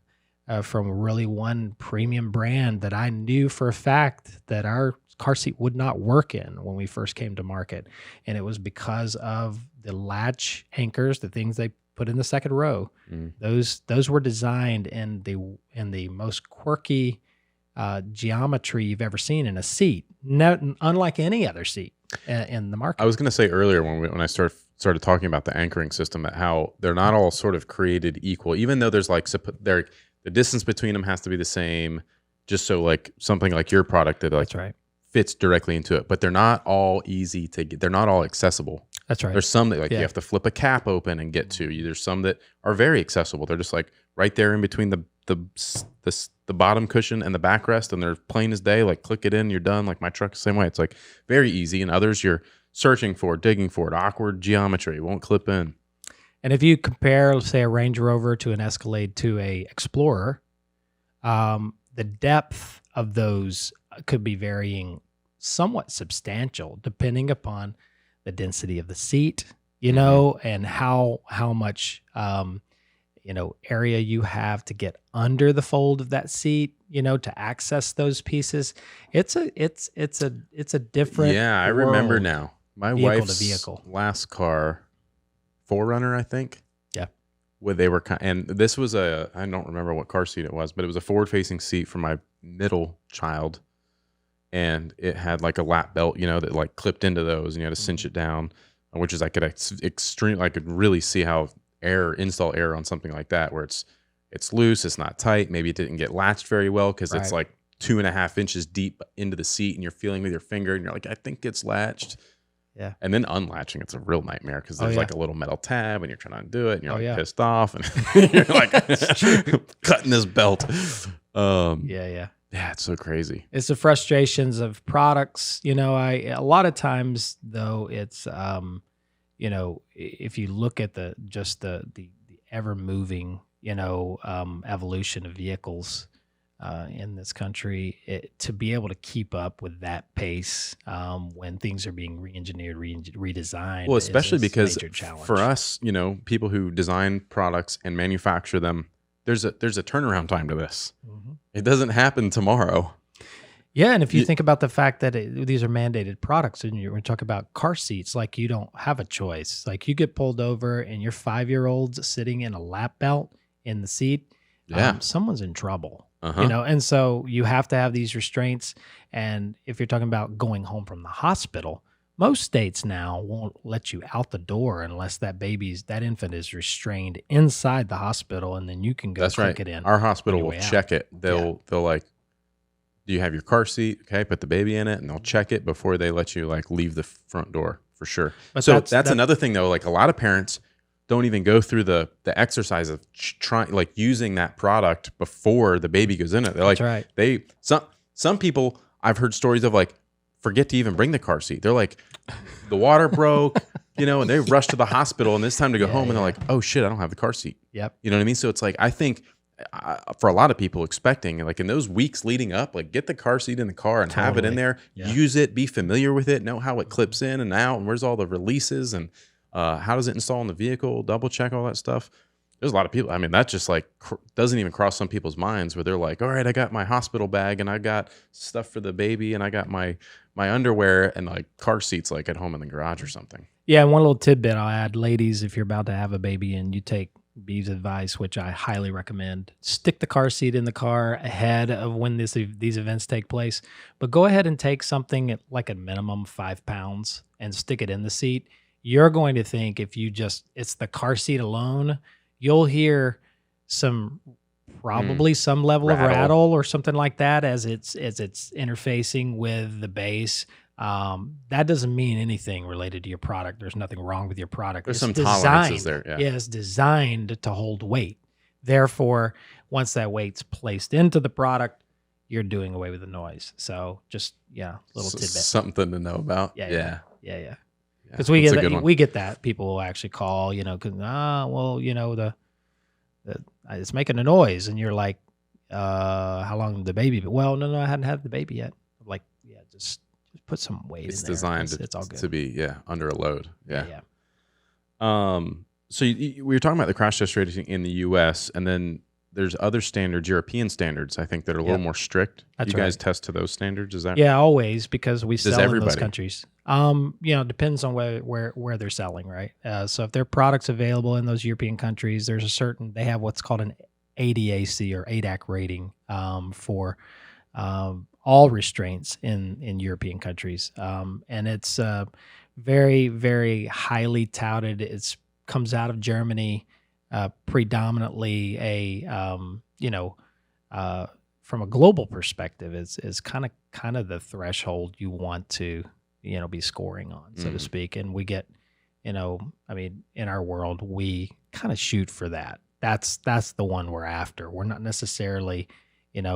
Speaker 2: from really one premium brand that I knew for a fact that our car seat would not work in when we first came to market. And it was because of the latch anchors, the things they put in the second row. Those were designed in the most quirky geometry you've ever seen in a seat, unlike any other seat in the market.
Speaker 1: I was going to say earlier when I started talking about the anchoring system, that how they're not all sort of created equal, even though there's like the distance between them has to be the same, just so like something like your product that like
Speaker 2: That's right.
Speaker 1: fits directly into it. But they're not all easy to get. They're not all accessible.
Speaker 2: That's right.
Speaker 1: There's some that you have to flip a cap open and get to. There's some that are very accessible. They're just like right there in between the bottom cushion and the backrest, and they're plain as day. Like click it in, you're done. Like my truck, the same way. It's like very easy. And others you're searching for, digging for it, awkward geometry, won't clip in.
Speaker 2: And if you compare, let's say, a Range Rover to an Escalade to a Explorer, the depth of those could be varying somewhat substantial, depending upon the density of the seat, and how much area you have to get under the fold of that seat, to access those pieces. It's a different.
Speaker 1: Yeah, I remember now. My wife's last car, 4Runner, I think.
Speaker 2: Yeah.
Speaker 1: Where they were, and this was I don't remember what car seat it was, but it was a forward-facing seat for my middle child. and it had like a lap belt, you know, that like clipped into those, and you had to cinch it down, which is I could I could really see how install error on something like that, where it's loose, it's not tight, maybe it didn't get latched very well because it's like 2.5 inches deep into the seat, and you're feeling with your finger, and you're like, I think it's latched. Yeah. And then unlatching, it's a real nightmare because there's like a little metal tab, and you're trying to do it, and you're like pissed off, and you're like cutting this belt. Yeah, it's so crazy.
Speaker 2: It's the frustrations of products. You know, a lot of times though, it's you know, if you look at the ever moving, you know, evolution of vehicles in this country, to be able to keep up with that pace when things are being re-engineered, redesigned.
Speaker 1: Well, especially because for us, you know, people who design products and manufacture them, there's a turnaround time to this. It doesn't happen tomorrow.
Speaker 2: Yeah, and if you think about the fact that these are mandated products, and we're talking about car seats, like you don't have a choice. Like you get pulled over and your 5-year-old's sitting in a lap belt in the seat, someone's in trouble. You know, and so you have to have these restraints. And if you're talking about going home from the hospital, most states now won't let you out the door unless that infant is restrained inside the hospital, and then you can go click it in.
Speaker 1: Our hospital will check it. They'll like, do you have your car seat? Okay, put the baby in it, and they'll check it before they let you like leave the front door for sure. But so that's another thing though. Like a lot of parents don't even go through the exercise of using that product before the baby goes in it. They're like, some people, I've heard stories of like, forget to even bring the car seat. They're like, the water broke, you know, and they rush to the hospital, and it's time to go home, and they're like, oh shit, I don't have the car seat. Yep. You know what I mean? So it's like, I think for a lot of people expecting, like in those weeks leading up, like get the car seat in the car and have it in there, use it, be familiar with it, know how it clips in and out, and where's all the releases, and how does it install in the vehicle, double check all that stuff. There's a lot of people, I mean, that just like doesn't even cross some people's minds, where they're like, all right, I got my hospital bag, and I got stuff for the baby, and I got my underwear, and like car seats like at home in the garage or something. Yeah,
Speaker 2: and one little tidbit I'll add, ladies, if you're about to have a baby and you take Beav's advice, which I highly recommend, stick the car seat in the car ahead of when these events take place. But go ahead and take something at like a minimum 5 pounds and stick it in the seat. You're going to think it's the car seat alone, you'll hear probably some level of rattle or something like that as it's interfacing with the base. That doesn't mean anything related to your product. There's nothing wrong with your product.
Speaker 1: There's some tolerances there. Yeah.
Speaker 2: It's designed to hold weight. Therefore, once that weight's placed into the product, you're doing away with the noise. So just, little tidbit.
Speaker 1: Something to know about.
Speaker 2: Yeah. Because we get that. People will actually call, you know, it's making a noise, and you're like, how long did the baby? Well, no, I hadn't had the baby yet. I'm like, just put some weight in there.
Speaker 1: It's designed
Speaker 2: it's all good.
Speaker 1: to be under a load. Yeah. So we were talking about the crash test rating in the U.S., and then there's other standards, European standards, I think, that are a little more strict.
Speaker 2: That's
Speaker 1: you guys test to those standards? Is that
Speaker 2: always, because we sell in those countries. Depends on where they're selling, right? So if there are products available in those European countries, they have what's called an ADAC or Adac rating for all restraints in European countries, and it's very, very highly touted. It comes out of Germany. Predominantly from a global perspective, is kind of the threshold you want to, be scoring on, so to speak. And we get, in our world, we kind of shoot for that. That's the one we're after. We're not necessarily,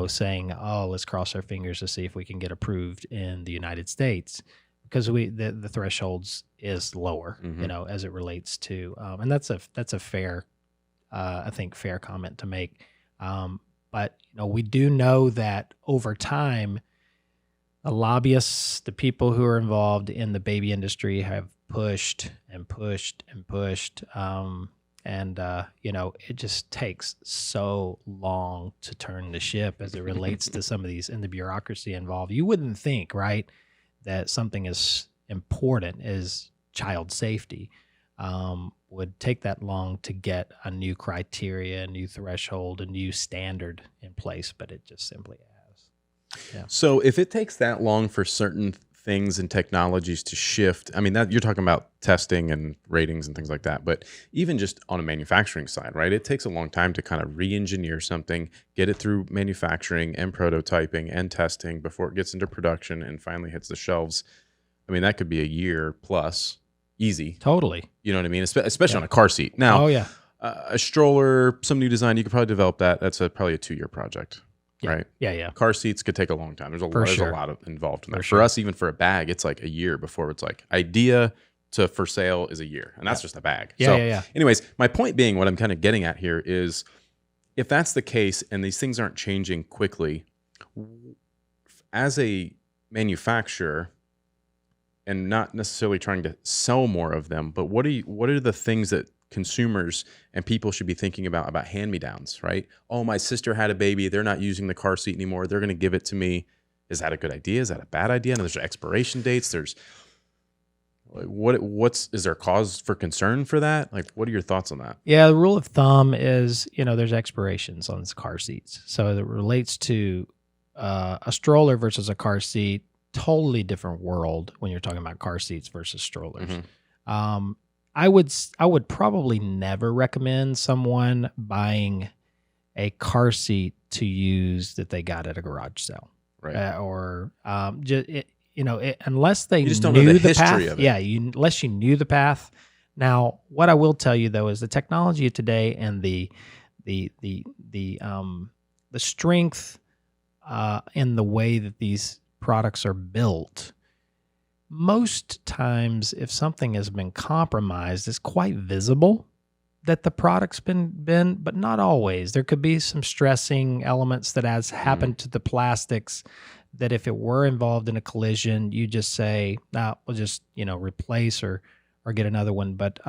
Speaker 2: saying, oh, let's cross our fingers to see if we can get approved in the United States, because the thresholds is lower, as it relates to, and that's a fair, I think, fair comment to make. But we do know that over time, the lobbyists, the people who are involved in the baby industry, have pushed and pushed and pushed. It just takes so long to turn the ship as it relates to some of these, and the bureaucracy involved. You wouldn't think, right, that something as important as child safety would take that long to get a new criteria, a new threshold, a new standard in place, but it just simply has. Yeah.
Speaker 1: So if it takes that long for certain things and technologies to shift, I mean, that you're talking about testing and ratings and things like that, but even just on a manufacturing side, right? It takes a long time to kind of re-engineer something, get it through manufacturing and prototyping and testing before it gets into production and finally hits the shelves. I mean, that could be a year plus, easy.
Speaker 2: Totally.
Speaker 1: You know what I mean? Especially on a car seat. Now, a stroller, some new design, you could probably develop that. That's probably a 2-year project.
Speaker 2: Yeah.
Speaker 1: Right.
Speaker 2: Yeah.
Speaker 1: Car seats could take a long time. There's a lot of involved in that. For us, even for a bag, it's like a year before it's like idea to for sale is a year, and that's just a bag.
Speaker 2: Yeah.
Speaker 1: Anyways, my point being, what I'm kind of getting at here is, if that's the case and these things aren't changing quickly, as a manufacturer, and not necessarily trying to sell more of them, but what are the things that consumers and people should be thinking about hand-me-downs, right? Oh, my sister had a baby. They're not using the car seat anymore. They're going to give it to me. Is that a good idea? Is that a bad idea? And there's expiration dates. There's is there cause for concern for that? Like, what are your thoughts on that?
Speaker 2: Yeah, the rule of thumb is, there's expirations on car seats. So it relates to a stroller versus a car seat. Totally different world when you're talking about car seats versus strollers. Mm-hmm. I would probably never recommend someone buying a car seat to use that they got at a garage sale,
Speaker 1: right?
Speaker 2: Unless they
Speaker 1: just don't know the history of it.
Speaker 2: Yeah, unless you knew the path. Now, what I will tell you though is the technology of today and the strength in the way that these products are built. Most times, if something has been compromised, it's quite visible that the product's been, but not always. There could be some stressing elements that has happened to the plastics that if it were involved in a collision, you just say, we'll just, replace or get another one. But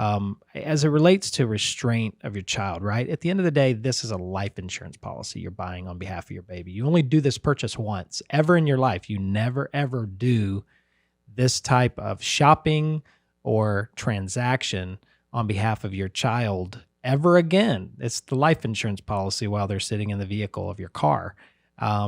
Speaker 2: as it relates to restraint of your child, right? At the end of the day, this is a life insurance policy you're buying on behalf of your baby. You only do this purchase once, ever in your life. You never, ever do this type of shopping or transaction on behalf of your child ever again. It's the life insurance policy while they're sitting in the vehicle of your car.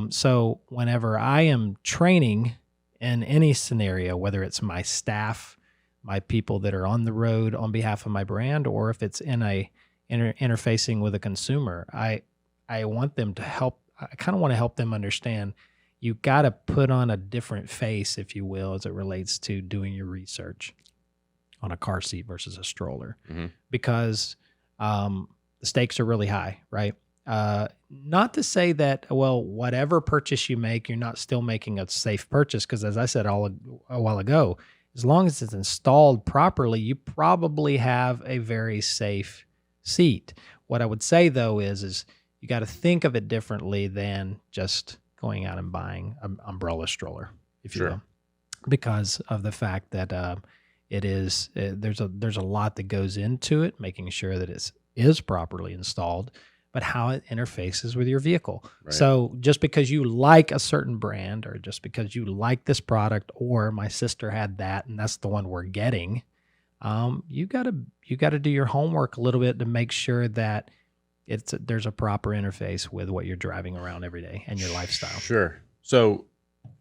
Speaker 2: So whenever I am training in any scenario, whether it's my staff, my people that are on the road on behalf of my brand, or if it's in a interfacing with a consumer, I want them to help. I kind of want to help them understand you got to put on a different face, if you will, as it relates to doing your research on a car seat versus a stroller, because the stakes are really high, right? Not to say that, well, whatever purchase you make, you're not still making a safe purchase, because as I said a while ago, as long as it's installed properly, you probably have a very safe seat. What I would say, though, is you got to think of it differently than just going out and buying an umbrella stroller, if you will, because of the fact that there's a lot that goes into it, making sure that it is properly installed, but how it interfaces with your vehicle. Right. So just because you like a certain brand, or just because you like this product, or my sister had that and that's the one we're getting, you gotta do your homework a little bit to make sure that there's a proper interface with what you're driving around every day and your lifestyle.
Speaker 1: Sure. So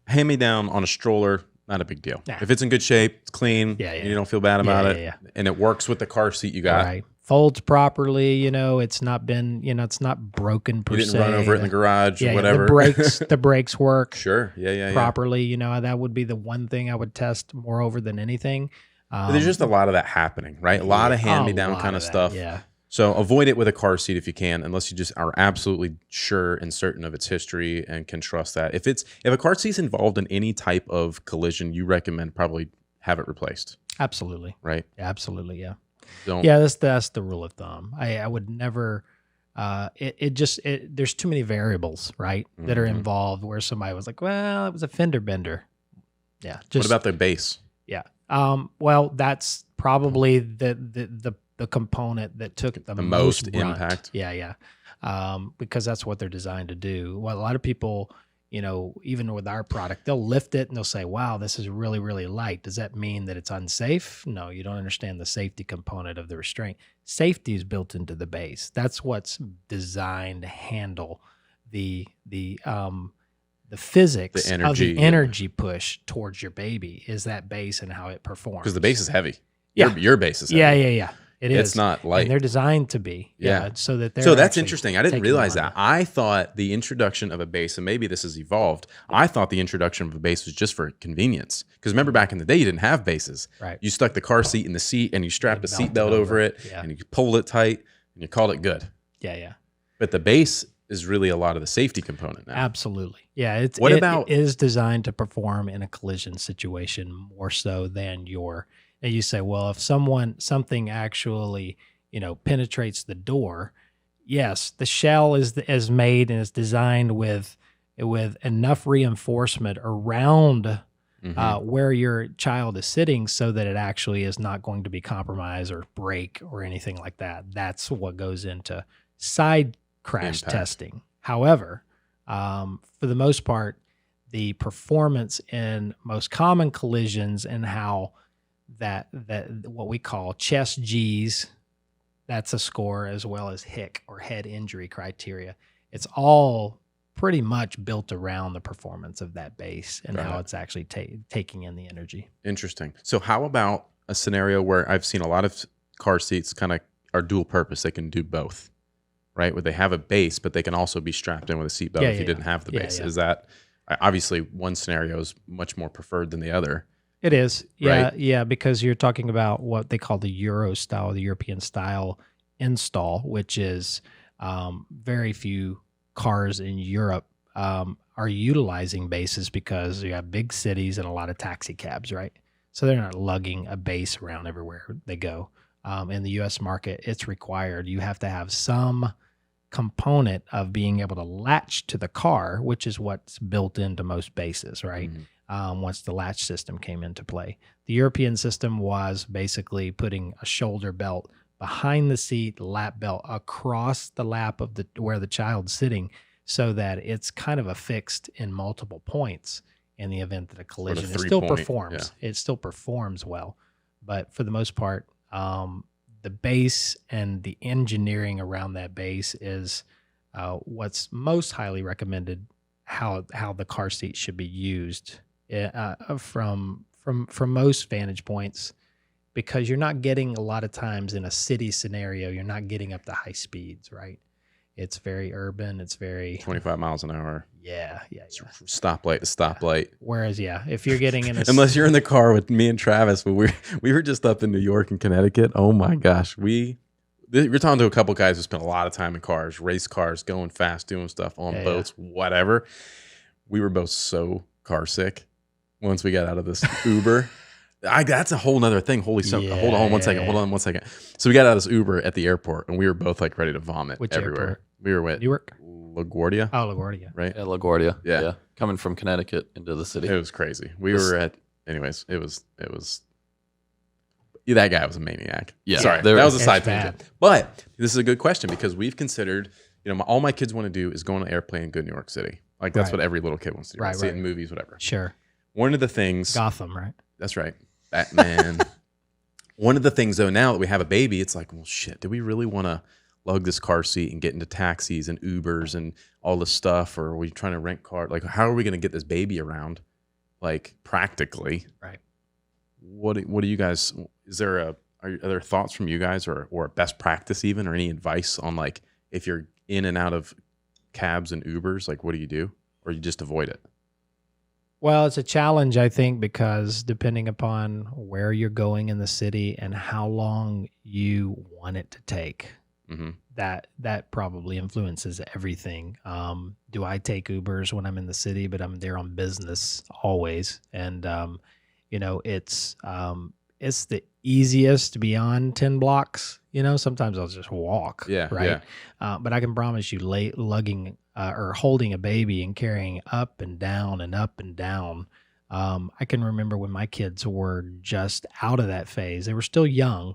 Speaker 1: hand me down on a stroller, not a big deal. Nah. If it's in good shape, it's clean, and you don't feel bad about it, and it works with the car seat you got.
Speaker 2: Right. Folds properly, it's not been, it's not broken per se.
Speaker 1: You didn't run over it in the garage or whatever.
Speaker 2: The brakes work.
Speaker 1: Sure.
Speaker 2: Properly. That would be the one thing I would test more over than anything.
Speaker 1: But there's just a lot of that happening, right? A lot of hand-me-down kind of stuff.
Speaker 2: Yeah.
Speaker 1: So avoid it with a car seat if you can, unless you just are absolutely sure and certain of its history and can trust that. If a car seat's involved in any type of collision, you recommend probably have it replaced.
Speaker 2: Absolutely.
Speaker 1: Right?
Speaker 2: Absolutely, yeah.
Speaker 1: That's
Speaker 2: the rule of thumb. I would never there's too many variables, right, that are involved where somebody was like, well, it was a fender bender. Yeah.
Speaker 1: What about the base?
Speaker 2: Yeah. Well, that's probably the component that took the most
Speaker 1: impact.
Speaker 2: Yeah. Because that's what they're designed to do. Well, a lot of people, even with our product, they'll lift it and they'll say, wow, this is really, really light. Does that mean that it's unsafe? No, you don't understand the safety component of the restraint. Safety is built into the base. That's what's designed to handle the the physics
Speaker 1: The
Speaker 2: of the
Speaker 1: energy
Speaker 2: energy push towards your baby is that base and how it performs.
Speaker 1: Because the base is heavy.
Speaker 2: Yeah.
Speaker 1: Your base is heavy.
Speaker 2: Yeah. It is.
Speaker 1: It's not light.
Speaker 2: And they're designed to be.
Speaker 1: Yeah.
Speaker 2: So that they're
Speaker 1: So that's interesting. I didn't realize
Speaker 2: taking
Speaker 1: that. I thought the introduction of a base, and maybe this has evolved, I thought the introduction of a base was just for convenience. Because remember back in the day, you didn't have bases.
Speaker 2: Right.
Speaker 1: You stuck the car seat in the seat and you strapped a
Speaker 2: belted
Speaker 1: seatbelt over it
Speaker 2: Yeah.
Speaker 1: and you pulled it tight and you called it good.
Speaker 2: Yeah.
Speaker 1: But the base is really a lot of the safety component now.
Speaker 2: Absolutely. Yeah. It is designed to perform in a collision situation more so than and you say, well, if something actually, penetrates the door, yes, the shell is made and is designed with enough reinforcement around where your child is sitting so that it actually is not going to be compromised or break or anything like that. That's what goes into side crash testing. However, for the most part, the performance in most common collisions and how that what we call chest G's, that's a score, as well as HIC or head injury criteria. It's all pretty much built around the performance of that base and how it's actually taking in the energy.
Speaker 1: Interesting. So how about a scenario where I've seen a lot of car seats kind of are dual purpose. They can do both, right? Where they have a base, but they can also be strapped in with a seatbelt if you didn't have the base. Is that, obviously one scenario is much more preferred than the other.
Speaker 2: It is. Yeah.
Speaker 1: Right?
Speaker 2: Yeah. Because you're talking about what they call the Euro style, the European style install, which is very few cars in Europe are utilizing bases because you have big cities and a lot of taxi cabs, right? So they're not lugging a base around everywhere they go. In the U.S. market, it's required. You have to have some component of being able to latch to the car, which is what's built into most bases, right? Once the latch system came into play. The European system was basically putting a shoulder belt behind the seat, lap belt across the lap of where the child's sitting, so that it's kind of affixed in multiple points in the event that a collision. It still performs. Yeah. It still performs well, but for the most part, the base and the engineering around that base is what's most highly recommended. How the car seat should be used from most vantage points, because you're not getting a lot of times in a city scenario, you're not getting up to high speeds, right? It's very urban. It's very
Speaker 1: 25 miles an hour.
Speaker 2: Yeah.
Speaker 1: Stoplight to stoplight.
Speaker 2: Whereas, if you're getting in
Speaker 1: unless you're in the car with me and Travis, but we were just up in New York and Connecticut. Oh my gosh. We're talking to a couple guys who spent a lot of time in cars, race cars, going fast, doing stuff on boats, whatever. We were both so car sick once we got out of this Uber. That's a whole nother thing. Hold on one second. So we got out of this Uber at the airport and we were both like ready to vomit.
Speaker 2: Which
Speaker 1: everywhere.
Speaker 2: Airport?
Speaker 1: We were at
Speaker 2: Newark?
Speaker 1: LaGuardia.
Speaker 2: Oh, LaGuardia.
Speaker 1: Right?
Speaker 3: Yeah, LaGuardia.
Speaker 1: Yeah.
Speaker 3: Coming from Connecticut into the city.
Speaker 1: It was crazy. Anyways, it was that guy was a maniac.
Speaker 3: Yeah.
Speaker 1: Sorry, that was a side tangent. But this is a good question because we've considered, all my kids want to do is go on an airplane and go to New York City. Like that's what every little kid wants to do. See it in movies, whatever.
Speaker 2: Sure.
Speaker 1: One of the things.
Speaker 2: Gotham, right?
Speaker 1: That's right. Batman. One of the things though, now that we have a baby, it's like, well, shit, do we really want to lug this car seat and get into taxis and Ubers and all this stuff? Or are we trying to rent cars? Like, how are we going to get this baby around? Like practically.
Speaker 2: Right.
Speaker 1: What do you guys, are there thoughts from you guys or best practice even, or any advice on like, if you're in and out of cabs and Ubers, like what do you do? Or you just avoid it?
Speaker 2: Well, it's a challenge, I think, because depending upon where you're going in the city and how long you want it to take, that probably influences everything. Do I take Ubers when I'm in the city, but I'm there on business always? And, it's the easiest beyond 10 blocks. Sometimes I'll just walk.
Speaker 1: Yeah.
Speaker 2: Right. Yeah. But I can promise you lugging or holding a baby and carrying up and down and up and down. I can remember when my kids were just out of that phase. They were still young,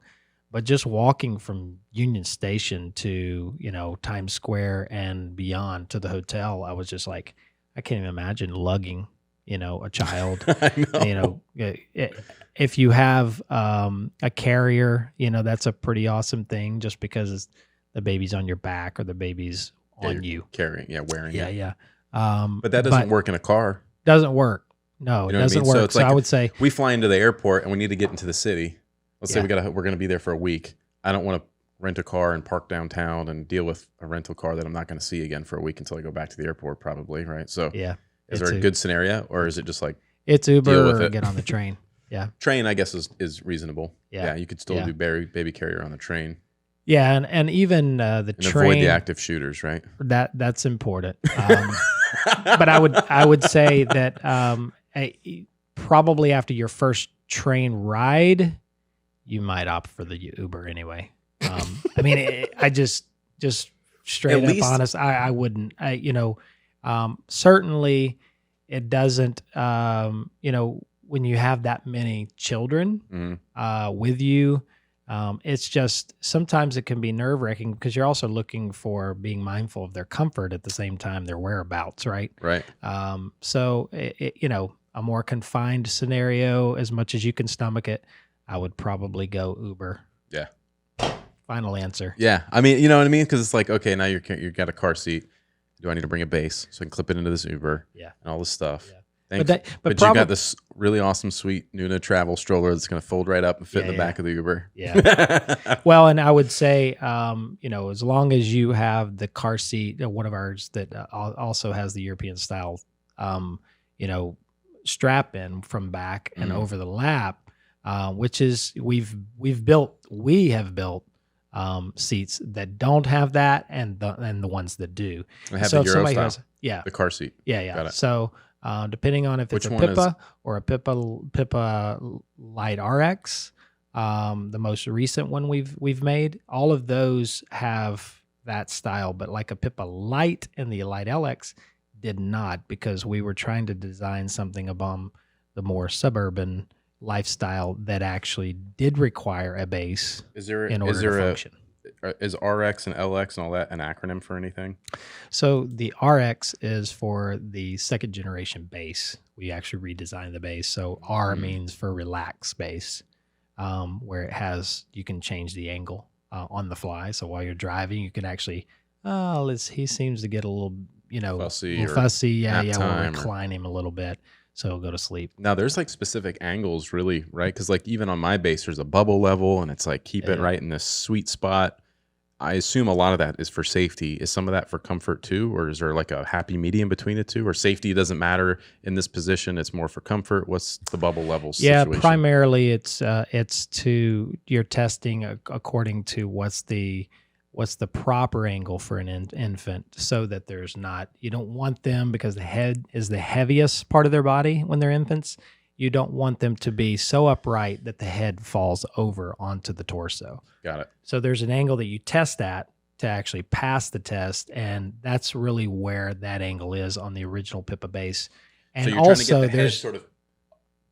Speaker 2: but just walking from Union Station to, Times Square and beyond to the hotel, I was just like, I can't even imagine lugging, a child.
Speaker 1: I know.
Speaker 2: If you have a carrier, that's a pretty awesome thing just because the baby's on your back or the baby's on you.
Speaker 1: Wearing it.
Speaker 2: Yeah.
Speaker 1: But that doesn't work in a car.
Speaker 2: Doesn't work. No,
Speaker 1: You
Speaker 2: it
Speaker 1: know what I
Speaker 2: doesn't
Speaker 1: mean?
Speaker 2: work.
Speaker 1: So it's
Speaker 2: So
Speaker 1: like
Speaker 2: I would say
Speaker 1: we fly into the airport and we need to get into the city. Let's say
Speaker 2: Yeah.
Speaker 1: we're going to be there for a week. I don't want to rent a car and park downtown and deal with a rental car that I'm not going to see again for a week until I go back to the airport, probably, right? So
Speaker 2: yeah,
Speaker 1: is there a good scenario, or is it just like
Speaker 2: it's
Speaker 1: deal
Speaker 2: Uber
Speaker 1: with
Speaker 2: or
Speaker 1: it?
Speaker 2: get on the train? Yeah,
Speaker 1: train? I guess is reasonable.
Speaker 2: Yeah.
Speaker 1: Yeah, you could still
Speaker 2: Yeah.
Speaker 1: do baby carrier on the train
Speaker 2: yeah, and even the
Speaker 1: and
Speaker 2: train
Speaker 1: avoid the active shooters, right?
Speaker 2: that's important. But I would say that probably after your first train ride, you might opt for the Uber anyway. I mean, I just straight up honest, I wouldn't. Certainly, it doesn't. When you have that many children with you, it's just sometimes it can be nerve wracking because you're also looking for being mindful of their comfort at the same time, their whereabouts, right?
Speaker 1: Right.
Speaker 2: So a more confined scenario, as much as you can stomach it, I would probably go Uber.
Speaker 1: Yeah.
Speaker 2: Final answer.
Speaker 1: Yeah. I mean, you know what I mean? Because it's like, okay, now you got a car seat. Do I need to bring a base so I can clip it into this Uber?
Speaker 2: Yeah.
Speaker 1: And all this stuff.
Speaker 2: Yeah.
Speaker 1: But you got this really awesome, sweet NUNA travel stroller that's going to fold right up and fit in the back of the Uber.
Speaker 2: Yeah. Well, and I would say, as long as you have the car seat, one of ours that also has the European style, strap in from back and over the lap, which is we have built seats that don't have that and the ones that do.
Speaker 1: I have
Speaker 2: so
Speaker 1: the Euro style. The car seat.
Speaker 2: Yeah.
Speaker 1: Got it.
Speaker 2: So depending on if it's a Pippa or a Pippa Lite RX, the most recent one we've made, all of those have that style, but like a Pippa Lite and the Lite LX did not, because we were trying to design something above the more suburban lifestyle that actually did require a base in order to function.
Speaker 1: Is RX and LX and all that an acronym for anything?
Speaker 2: So the RX is for the second generation base. We actually redesigned the base. So R means for relax base, where you can change the angle on the fly. So while you're driving, you can actually, he seems to get a little,
Speaker 1: fussy.
Speaker 2: We'll recline him a little bit so he'll go to sleep.
Speaker 1: Now there's like specific angles, really, right? Because like even on my base, there's a bubble level, and it's like keep it right in this sweet spot. I assume a lot of that is for safety. Is some of that for comfort too, or is there like a happy medium between the two? Or safety doesn't matter in this position; it's more for comfort. What's the bubble level situation?
Speaker 2: Yeah, primarily it's you're testing according to what's the proper angle for an infant, so that you don't want them, because the head is the heaviest part of their body when they're infants. You don't want them to be so upright that the head falls over onto the torso.
Speaker 1: Got it.
Speaker 2: So there's an angle that you test at to actually pass the test, and that's really where that angle is on the original Pippa base. And
Speaker 1: so you're
Speaker 2: also
Speaker 1: trying to get the head
Speaker 2: there's
Speaker 1: sort of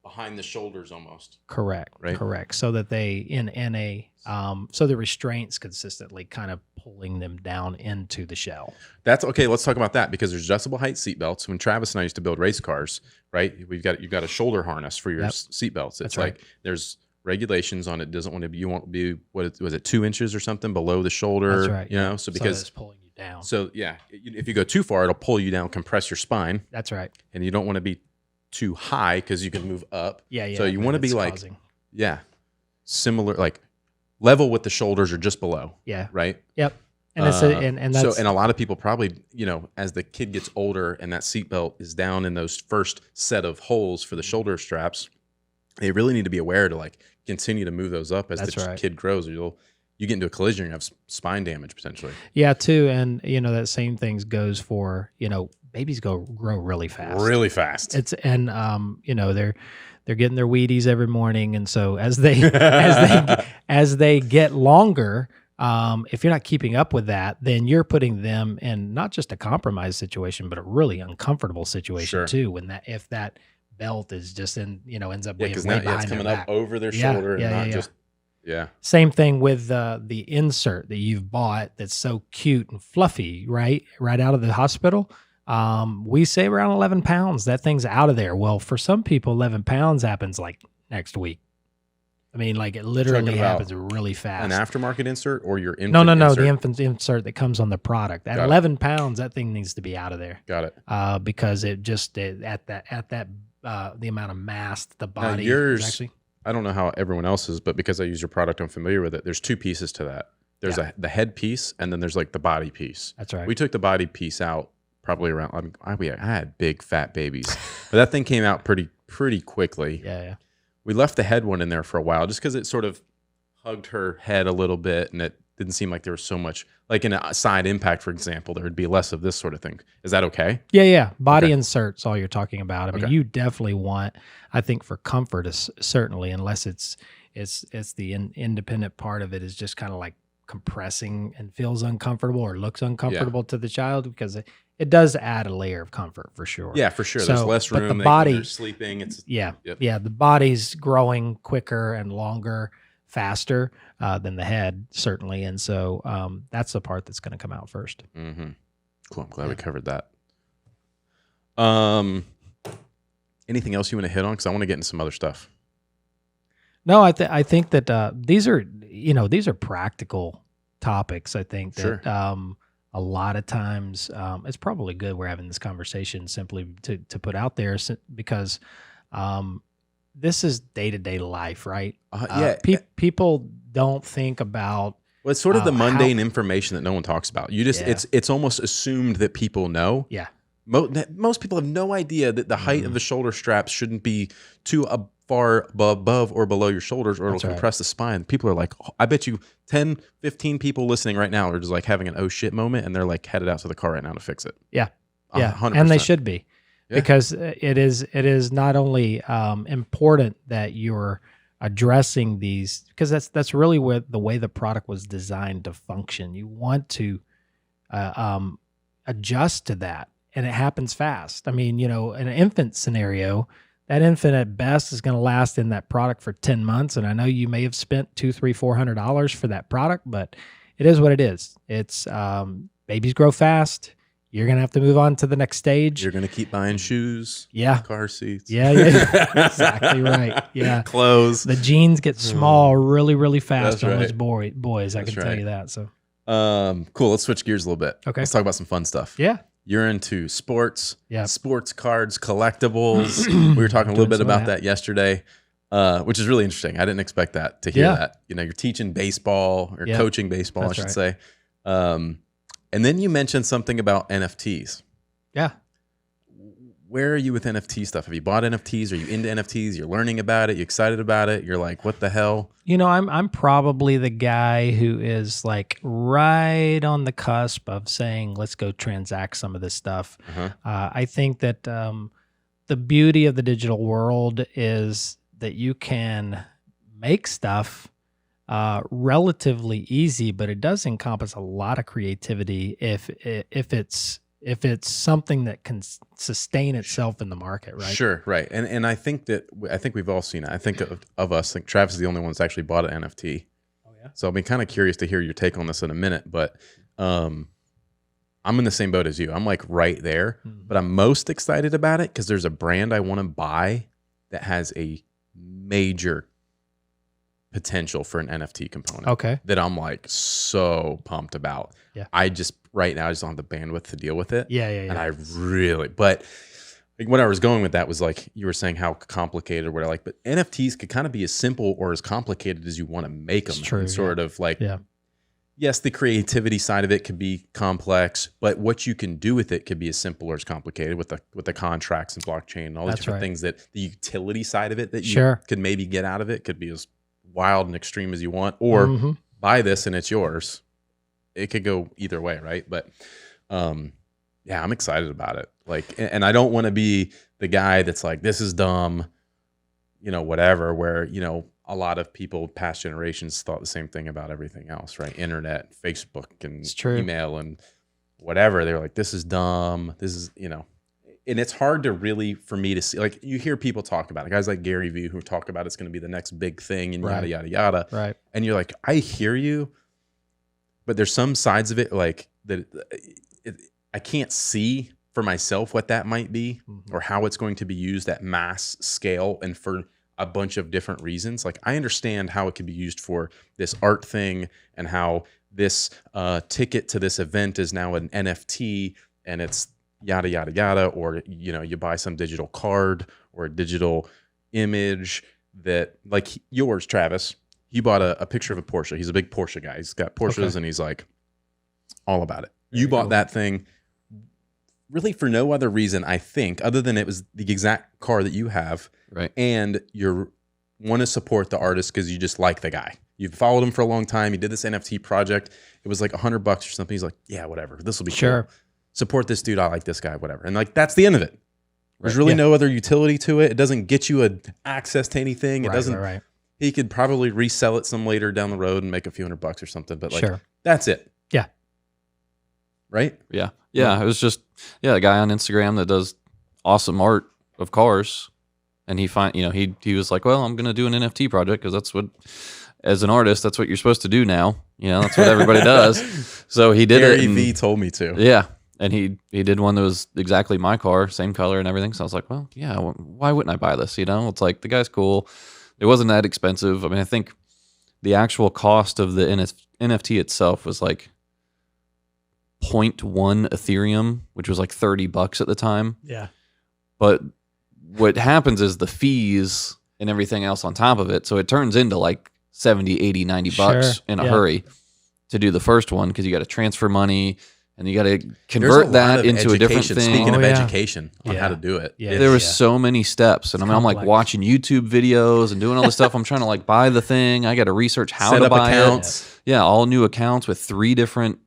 Speaker 1: behind the shoulders almost.
Speaker 2: correct,
Speaker 1: right?
Speaker 2: Correct. So that they so the restraints consistently kind of pulling them down into the shell.
Speaker 1: That's okay. Let's talk about that, because there's adjustable height seat belts. When Travis and I used to build race cars, right? You've got a shoulder harness for your seat belts. It's like there's regulations on it. You won't be, what was it, 2 inches or something below the shoulder?
Speaker 2: That's right.
Speaker 1: So because
Speaker 2: it's pulling you down.
Speaker 1: So yeah, if you go too far, it'll pull you down, compress your spine.
Speaker 2: That's right.
Speaker 1: And you don't want to be too high because you can move up.
Speaker 2: Yeah.
Speaker 1: So you want to be like, similar, like level with the shoulders or just below.
Speaker 2: Yeah.
Speaker 1: Right.
Speaker 2: Yep. And that's
Speaker 1: and a lot of people probably, as the kid gets older and that seatbelt is down in those first set of holes for the shoulder straps, they really need to be aware to like continue to move those up as the kid grows, or you get into a collision, you have spine damage potentially.
Speaker 2: Yeah, too. And that same thing goes for, babies grow really fast.
Speaker 1: Really fast.
Speaker 2: They're getting their Wheaties every morning, and so as they get longer, if you're not keeping up with that, then you're putting them in not just a compromised situation, but a really uncomfortable situation too. If that belt is just ends up way behind
Speaker 1: it's coming up over their shoulder and not just. Yeah.
Speaker 2: Same thing with the insert that you've bought that's so cute and fluffy, right out of the hospital. We say around 11 pounds. That thing's out of there. Well, for some people, 11 pounds happens like next week. I mean, like it literally happens really fast.
Speaker 1: An aftermarket insert or your infant
Speaker 2: No,
Speaker 1: insert?
Speaker 2: the infant insert that comes on the product. At 11 pounds, that thing needs to be out of there.
Speaker 1: Got it.
Speaker 2: Because it just at that the amount of mass the body
Speaker 1: now yours,
Speaker 2: actually.
Speaker 1: I don't know how everyone else's, but because I use your product, I'm familiar with it. There's two pieces to that. There's the head piece, and then there's like the body piece.
Speaker 2: That's right.
Speaker 1: We took the body piece out probably around. I had big fat babies, but that thing came out pretty quickly.
Speaker 2: Yeah.
Speaker 1: We left the head one in there for a while just because it sort of hugged her head a little bit, and it didn't seem like there was so much, like in a side impact, for example, there would be less of this sort of thing. Is that okay?
Speaker 2: Yeah. Body inserts, all you're talking about. I mean,
Speaker 1: Okay.
Speaker 2: you definitely want, I think for comfort, is certainly, unless it's the independent part of it is just kind of like compressing and feels uncomfortable or looks uncomfortable to the child, because it does add a layer of comfort for sure.
Speaker 1: Yeah, for sure.
Speaker 2: So,
Speaker 1: There's less room.
Speaker 2: But the body,
Speaker 1: they're sleeping. It's
Speaker 2: the body's growing quicker and longer, faster than the head, certainly. And so that's the part that's going to come out first.
Speaker 1: Mm-hmm. Cool. I'm glad we covered that. Anything else you want to hit on? Because I want to get into some other stuff.
Speaker 2: No, I think that these are practical topics. I think that a lot of times it's probably good we're having this conversation simply to put out there, because this is day-to-day life, right? People don't think about.
Speaker 1: Well, it's sort of the mundane information that no one talks about. You just it's almost assumed that people know.
Speaker 2: Yeah.
Speaker 1: Most people have no idea that the height of the shoulder straps shouldn't be too far above or below your shoulders, or it'll compress the spine. People are like, I bet you 10, 15 people listening right now are just like having an oh shit moment, and they're like headed out to the car right now to fix it.
Speaker 2: Yeah.
Speaker 1: 100%.
Speaker 2: And they should be, because it is not only important that you're addressing these, because that's really the way the product was designed to function. You want to adjust to that, and it happens fast. I mean, in an infant scenario, that infant at best is going to last in that product for 10 months. And I know you may have spent $200, $300, $400 for that product, but it is what it is. It's babies grow fast. You're going to have to move on to the next stage.
Speaker 1: You're going to keep buying shoes, car seats.
Speaker 2: Yeah. Exactly right. Yeah.
Speaker 1: Clothes.
Speaker 2: The jeans get small really, really fast on those boys. I can tell you that. So,
Speaker 1: cool. Let's switch gears a little bit.
Speaker 2: Okay.
Speaker 1: Let's talk about some fun stuff.
Speaker 2: Yeah.
Speaker 1: You're into sports,
Speaker 2: Yeah.
Speaker 1: sports cards, collectibles. We were talking a little bit about that yesterday, which is really interesting. I didn't expect that to hear that. You're teaching baseball or coaching baseball, I should say. And then you mentioned something about NFTs.
Speaker 2: Yeah.
Speaker 1: Where are you with NFT stuff? Have you bought NFTs? Are you into NFTs? You're learning about it. You excited about it? You're like, what the hell?
Speaker 2: I'm probably the guy who is like right on the cusp of saying, let's go transact some of this stuff. I think that the beauty of the digital world is that you can make stuff relatively easy, but it does encompass a lot of creativity if it's something that can sustain itself in the market, right?
Speaker 1: Sure, right. And I think we've all seen it. I think of us, I think Travis is the only one that's actually bought an NFT.
Speaker 2: Oh yeah.
Speaker 1: So I'll be kind of curious to hear your take on this in a minute, but I'm in the same boat as you. I'm like right there, but I'm most excited about it because there's a brand I want to buy that has a major potential for an NFT component.
Speaker 2: Okay.
Speaker 1: That I'm like so pumped about.
Speaker 2: Yeah.
Speaker 1: Right now I just don't have the bandwidth to deal with it.
Speaker 2: Yeah.
Speaker 1: And I really, but like what I was going with that was like, you were saying how complicated or whatever, but NFTs could kind of be as simple or as complicated as you want to make them.
Speaker 2: It's true,
Speaker 1: and sort of like,
Speaker 2: Yeah.
Speaker 1: yes, the creativity side of it could be complex, but what you can do with it could be as simple or as complicated with the contracts and blockchain and all these different things, that the utility side of it that you could maybe get out of it could be as wild and extreme as you want, or buy this and it's yours. It could go either way, right? But yeah, I'm excited about it. Like, and I don't want to be the guy that's like, this is dumb, whatever, where, a lot of people past generations thought the same thing about everything else, right? Internet, Facebook, and email and whatever. They're like, this is dumb. This is, and it's hard to really, for me to see, like you hear people talk about it, guys like Gary Vee who talk about it's going to be the next big thing and yada, yada, yada.
Speaker 2: Right.
Speaker 1: And you're like, I hear you, but there's some sides of it like that I can't see for myself what that might be or how it's going to be used at mass scale and for a bunch of different reasons. Like I understand how it could be used for this art thing and how this ticket to this event is now an NFT and it's yada, yada, yada. Or, you buy some digital card or a digital image that like yours, Travis, he bought a picture of a Porsche. He's a big Porsche guy. He's got Porsches and he's like all about it. You bought that thing really for no other reason, I think, other than it was the exact car that you have.
Speaker 3: Right.
Speaker 1: And you want to support the artist because you just like the guy. You've followed him for a long time. He did this NFT project. It was like $100 or something. He's like, yeah, whatever. This will be cool. Support this dude. I like this guy, whatever. And like, that's the end of it. There's really no other utility to it. It doesn't get you access to anything. It doesn't. Right. He could probably resell it some later down the road and make a few $100 or something. But like, that's it.
Speaker 2: Yeah.
Speaker 1: Right?
Speaker 3: Yeah. Yeah. It was just, a guy on Instagram that does awesome art of cars. And he was like, well, I'm going to do an NFT project because that's what, as an artist, that's what you're supposed to do now. That's what everybody does. So he did it.
Speaker 1: Gary V told me to.
Speaker 3: Yeah. And he did one that was exactly my car, same color and everything. So I was like, well, yeah, why wouldn't I buy this? It's like the guy's cool. It wasn't that expensive. I mean, I think the actual cost of the NFT itself was like 0.1 Ethereum, which was like $30 at the time.
Speaker 2: Yeah.
Speaker 3: But what happens is the fees and everything else on top of it. So it turns into like 70, 80, 90 bucks in a hurry to do the first one because you got to transfer money and you got to convert that into a different thing.
Speaker 1: Speaking of education on how to do it.
Speaker 3: Yeah. There was so many steps. And I'm like watching YouTube videos and doing all this stuff. I'm trying to like buy the thing. I got to research how to buy it. Yeah, all new accounts with 3 different,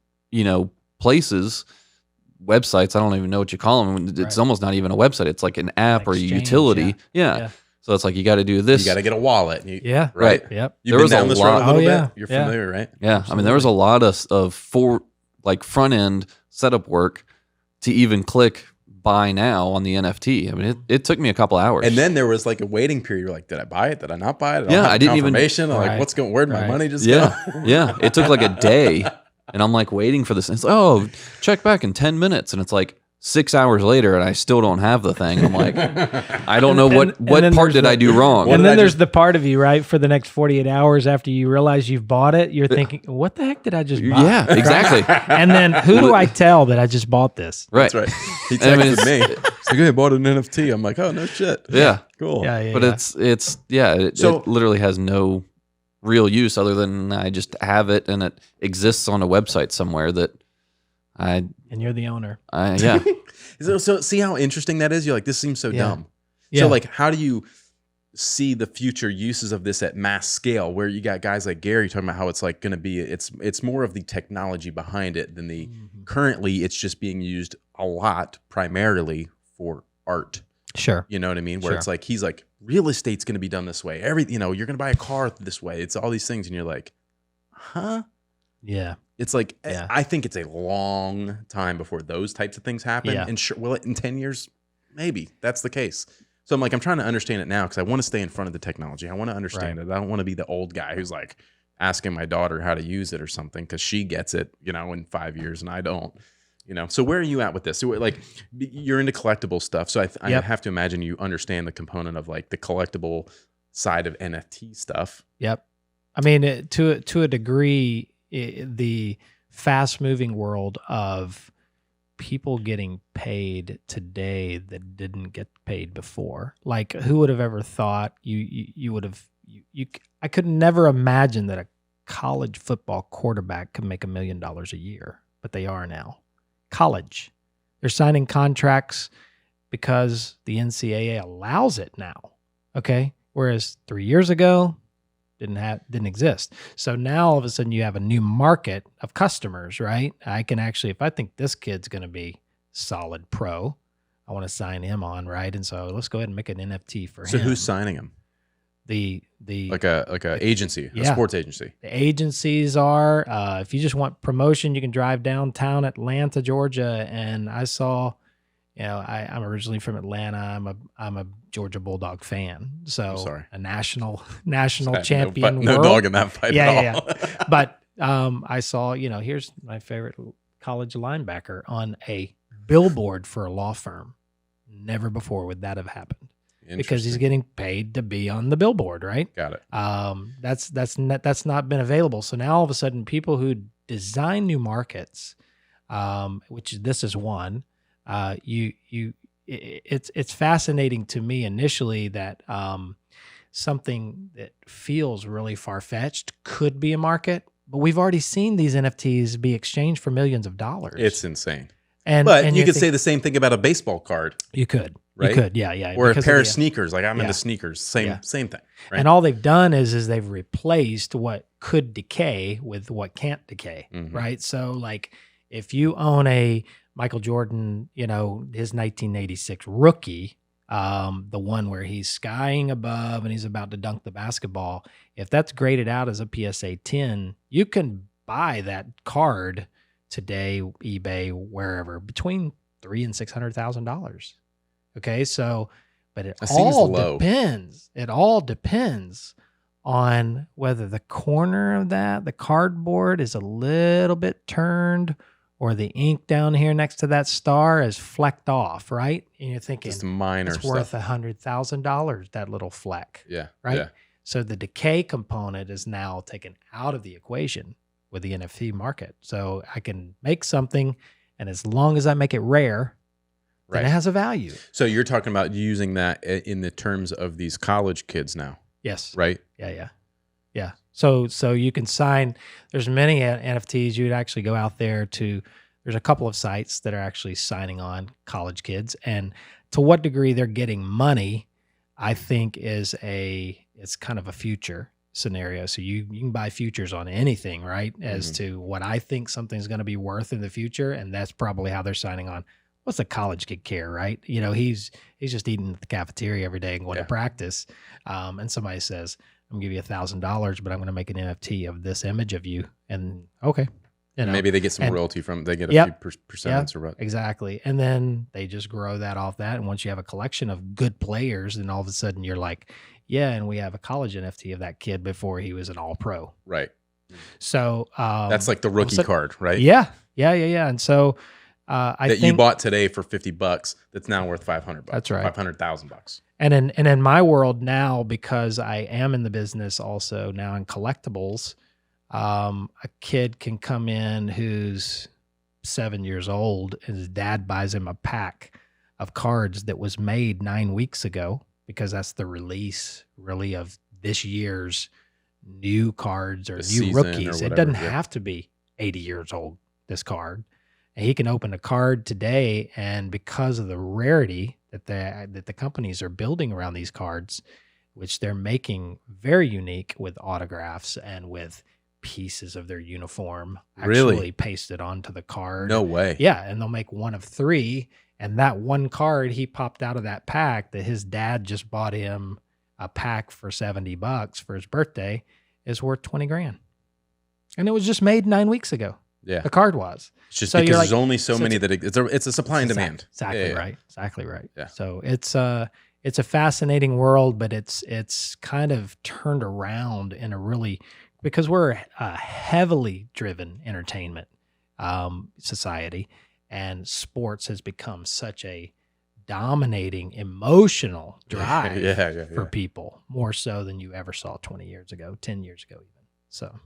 Speaker 3: places. Websites, I don't even know what you call them. It's almost not even a website. It's like an app or a utility. Yeah. So it's like you got to do this.
Speaker 1: You got to get a wallet.
Speaker 3: Right.
Speaker 2: Yep.
Speaker 1: You've been down this road a little bit. You're familiar, right?
Speaker 3: Yeah. Absolutely. I mean, there was a lot of front end setup work to even click buy now on the NFT. I mean, it took me a couple hours.
Speaker 1: And then there was like a waiting period. You're like, did I buy it? Did I not buy it?
Speaker 3: I didn't even.
Speaker 1: I'm like, what's going? Where'd my money just go?
Speaker 3: Yeah. It took like a day. And I'm like waiting for this. And it's like, oh, check back in 10 minutes. And it's like 6 hours later and I still don't have the thing. I'm like, I don't know what part did I do wrong.
Speaker 2: And then there's the part of you, right? For the next 48 hours after you realize you've bought it, you're thinking, what the heck did I just buy?
Speaker 3: Yeah, exactly.
Speaker 2: And then who do I tell that I just bought this?
Speaker 3: Right.
Speaker 1: That's right. He texted me. He's like, hey, I bought an NFT. I'm like, oh, no shit.
Speaker 3: Yeah.
Speaker 1: Cool.
Speaker 2: Yeah.
Speaker 3: But it literally has no real use other than I just have it and it exists on a website somewhere that and
Speaker 2: you're the owner.
Speaker 3: Yeah.
Speaker 1: So see how interesting that is? You're like, this seems so dumb.
Speaker 2: Yeah.
Speaker 1: So like, how do you see the future uses of this at mass scale where you got guys like Gary talking about how it's like going to be, it's more of the technology behind it than the currently it's just being used a lot primarily for art.
Speaker 2: Sure.
Speaker 1: You know what I mean? Where it's like, he's like, real estate's going to be done this way. You're going to buy a car this way. It's all these things. And you're like, huh?
Speaker 2: Yeah.
Speaker 1: It's like, I think it's a long time before those types of things happen.
Speaker 2: Yeah.
Speaker 1: And will it in 10 years? Maybe that's the case. So I'm like, I'm trying to understand it now because I want to stay in front of the technology. I want to understand it. I don't want to be the old guy who's like asking my daughter how to use it or something because she gets it, in 5 years and I don't. So where are you at with this? So like, you're into collectible stuff. So I have to imagine you understand the component of like the collectible side of NFT stuff.
Speaker 2: Yep. I mean, to a degree, the fast moving world of people getting paid today that didn't get paid before. Like, who would have ever thought you would have, I could never imagine that a college football quarterback could make $1 million a year, but they are now. College. They're signing contracts because the NCAA allows it now. Okay. Whereas 3 years ago, didn't exist. So now all of a sudden you have a new market of customers, right? I can actually, if I think this kid's going to be solid pro, I want to sign him on, right? And so let's go ahead and make an NFT for him.
Speaker 1: So who's signing him?
Speaker 2: The
Speaker 1: like a agency, a sports agency.
Speaker 2: The agencies are, if you just want promotion, you can drive downtown Atlanta, Georgia. And I saw, I'm originally from Atlanta. I'm a Georgia Bulldog fan. So a national champion.
Speaker 1: No dog in that fight at all.
Speaker 2: Yeah. But I saw, here's my favorite college linebacker on a billboard for a law firm. Never before would that have happened. because he's getting paid to be on the billboard, right?
Speaker 1: Got it.
Speaker 2: That's not been available. So now all of a sudden, people who design new markets, which this is one, it's fascinating to me initially that something that feels really far-fetched could be a market, but we've already seen these NFTs be exchanged for millions of dollars.
Speaker 1: It's insane.
Speaker 2: But
Speaker 1: you could say the same thing about a baseball card.
Speaker 2: You could.
Speaker 1: Right?
Speaker 2: You could, yeah.
Speaker 1: Or a pair of sneakers. Like I'm into sneakers. Same thing. Right?
Speaker 2: And all they've done is they've replaced what could decay with what can't decay, right? So like if you own a Michael Jordan, his 1986 rookie, the one where he's skying above and he's about to dunk the basketball, if that's graded out as a PSA 10, you can buy that card today, eBay, wherever, between $300,000 and $600,000. Okay, so, but it all depends. It all depends on whether the corner of the cardboard is a little bit turned, or the ink down here next to that star is flecked off, right? And you're thinking,
Speaker 1: just minor
Speaker 2: it's worth $100,000, that little fleck.
Speaker 1: Yeah.
Speaker 2: Right?
Speaker 1: Yeah.
Speaker 2: So the decay component is now taken out of the equation with the NFT market. So I can make something, and as long as I make it rare, then it has a value.
Speaker 1: So you're talking about using that in the terms of these college kids now.
Speaker 2: Yes.
Speaker 1: Right?
Speaker 2: Yeah. So you can sign, there's many NFTs. You'd actually go out there there's a couple of sites that are actually signing on college kids, and to what degree they're getting money, I think it's kind of a future scenario. So you can buy futures on anything, right? As to what I think something's going to be worth in the future. And that's probably how they're signing on. What's a college kid care, right? He's just eating at the cafeteria every day and going to practice. And somebody says, I'm going to give you $1,000, but I'm going to make an NFT of this image of you. And okay.
Speaker 1: Maybe they get some royalty they get a few percents or what.
Speaker 2: Exactly. And then they just grow that off that. And once you have a collection of good players, then all of a sudden you're like, yeah, and we have a college NFT of that kid before he was an all-pro.
Speaker 1: Right.
Speaker 2: So
Speaker 1: that's like the rookie card, right?
Speaker 2: Yeah. And so I think
Speaker 1: you bought today for $50 that's now worth $500.
Speaker 2: That's right.
Speaker 1: $500,000.
Speaker 2: And in my world now, because I am in the business also now in collectibles, a kid can come in who's 7 years old and his dad buys him a pack of cards that was made 9 weeks ago, because that's the release really of this year's new cards or new rookies. It doesn't have to be 80 years old, this card. And he can open a card today, and because of the rarity that the companies are building around these cards, which they're making very unique with autographs and with pieces of their uniform actually pasted onto the card.
Speaker 1: No way.
Speaker 2: Yeah, and they'll make one of 3, and that one card he popped out of that pack that his dad just bought him a pack for $70 for his birthday is worth $20,000. And it was just made 9 weeks ago.
Speaker 1: Yeah.
Speaker 2: The card was.
Speaker 1: It's just because there's only so many that it's a supply and demand.
Speaker 2: Exactly right. Exactly right.
Speaker 1: Yeah.
Speaker 2: So it's a fascinating world, but it's kind of turned around in a really, because we're a heavily driven entertainment society, and sports has become such a dominating emotional drive for people, more so than you ever saw 20 years ago, 10 years ago even. So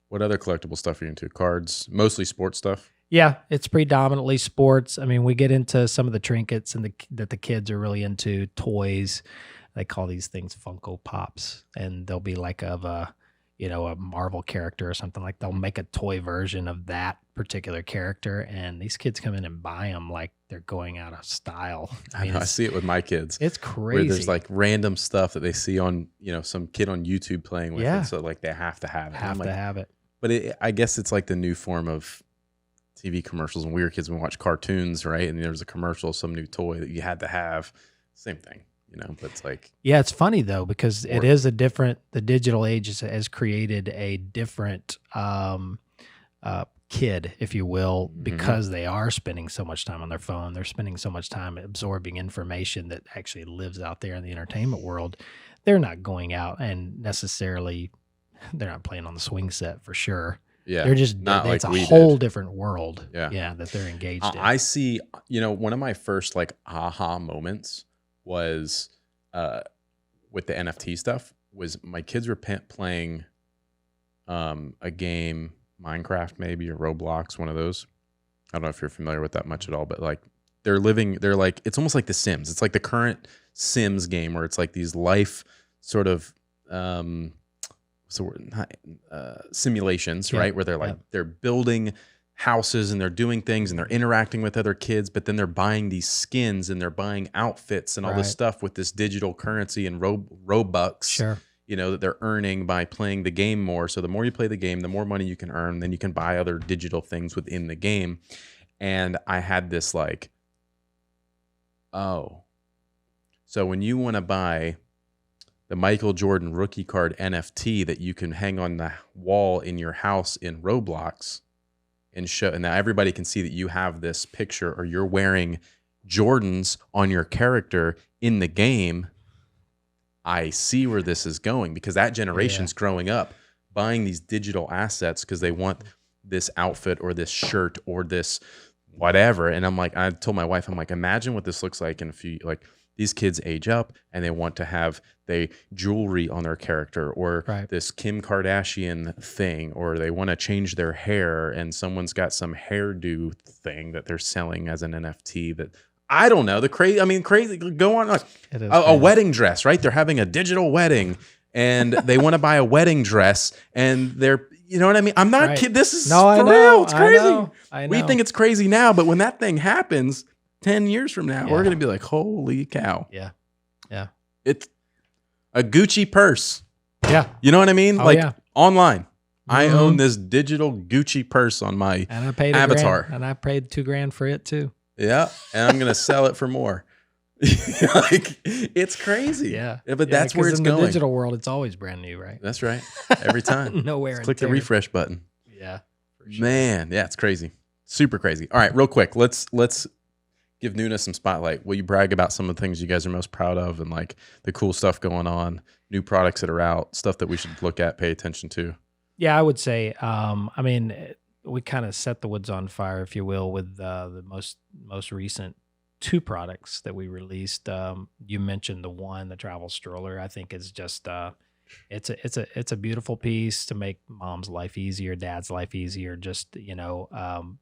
Speaker 1: what other collectible stuff are you into? Cards, mostly sports stuff?
Speaker 2: Yeah, it's predominantly sports. I mean, we get into some of the trinkets and that the kids are really into. Toys, they call these things Funko Pops, and they'll be like of a Marvel character or something. Like they'll make a toy version of that particular character, and these kids come in and buy them like they're going out of style.
Speaker 1: I know, I see it with my kids.
Speaker 2: It's crazy.
Speaker 1: Where there's like random stuff that they see on some kid on YouTube playing with it, so like they have to have it.
Speaker 2: Have it.
Speaker 1: But I guess it's like the new form of TV commercials. When we were kids, we watched cartoons, right? And there was a commercial, some new toy that you had to have. Same thing, but it's like...
Speaker 2: Yeah, it's funny, though, because it is the digital age has created a different kid, if you will, because they are spending so much time on their phone. They're spending so much time absorbing information that actually lives out there in the entertainment world. They're not going out and necessarily... They're not playing on the swing set for sure.
Speaker 1: Yeah.
Speaker 2: They're just, it's a whole different world. Yeah. That they're engaged in.
Speaker 1: I see, one of my first like aha moments was with the NFT stuff was my kids were playing a game, Minecraft maybe, or Roblox, one of those. I don't know if you're familiar with that much at all, but like they're like, it's almost like The Sims. It's like the current Sims game where it's like these life sort of simulations, right? Where they're like, they're building houses and they're doing things and they're interacting with other kids, but then they're buying these skins and they're buying outfits and all this stuff with this digital currency and Robux, you know, that they're earning by playing the game more. So the more you play the game, the more money you can earn, then you can buy other digital things within the game. And I had this like, oh, so when you want to buy the Michael Jordan rookie card NFT that you can hang on the wall in your house in Roblox and show, and now everybody can see that you have this picture or you're wearing Jordans on your character in the game. I see where this is going, because that generation's growing up buying these digital assets because they want this outfit or this shirt or this whatever. And I'm like, I told my wife, I'm like, imagine what this looks like in a few, like these kids age up and they want to have the jewelry on their character or this Kim Kardashian thing, or they want to change their hair and someone's got some hairdo thing that they're selling as an NFT that I don't know. Crazy, go on, like a wedding dress, right? They're having a digital wedding and they want to buy a wedding dress and they're, you know what I mean? I'm not kidding. This is for real. It's crazy. I know. We think it's crazy now, but when that thing happens 10 years from now, we're going to be like, holy cow.
Speaker 2: Yeah. Yeah.
Speaker 1: It's a Gucci purse.
Speaker 2: Yeah.
Speaker 1: You know what I mean? Online. I own this digital Gucci purse on my avatar.
Speaker 2: And I paid $2,000 for it too.
Speaker 1: Yeah. And I'm going to sell it for more. Like, it's crazy.
Speaker 2: Yeah.
Speaker 1: But that's where it's going.
Speaker 2: In the digital world, it's always brand new, right?
Speaker 1: That's right. Every time.
Speaker 2: Nowhere.
Speaker 1: Click the refresh button.
Speaker 2: Yeah.
Speaker 1: For sure. Man. Yeah. It's crazy. Super crazy. All right. Real quick. Let's give NUNA some spotlight. Will you brag about some of the things you guys are most proud of and like the cool stuff going on, new products that are out, stuff that we should look at, pay attention to?
Speaker 2: Yeah, I would say, we kind of set the woods on fire, if you will, with the most recent 2 products that we released. You mentioned the travel stroller. I think is just it's a beautiful piece to make mom's life easier, dad's life easier, just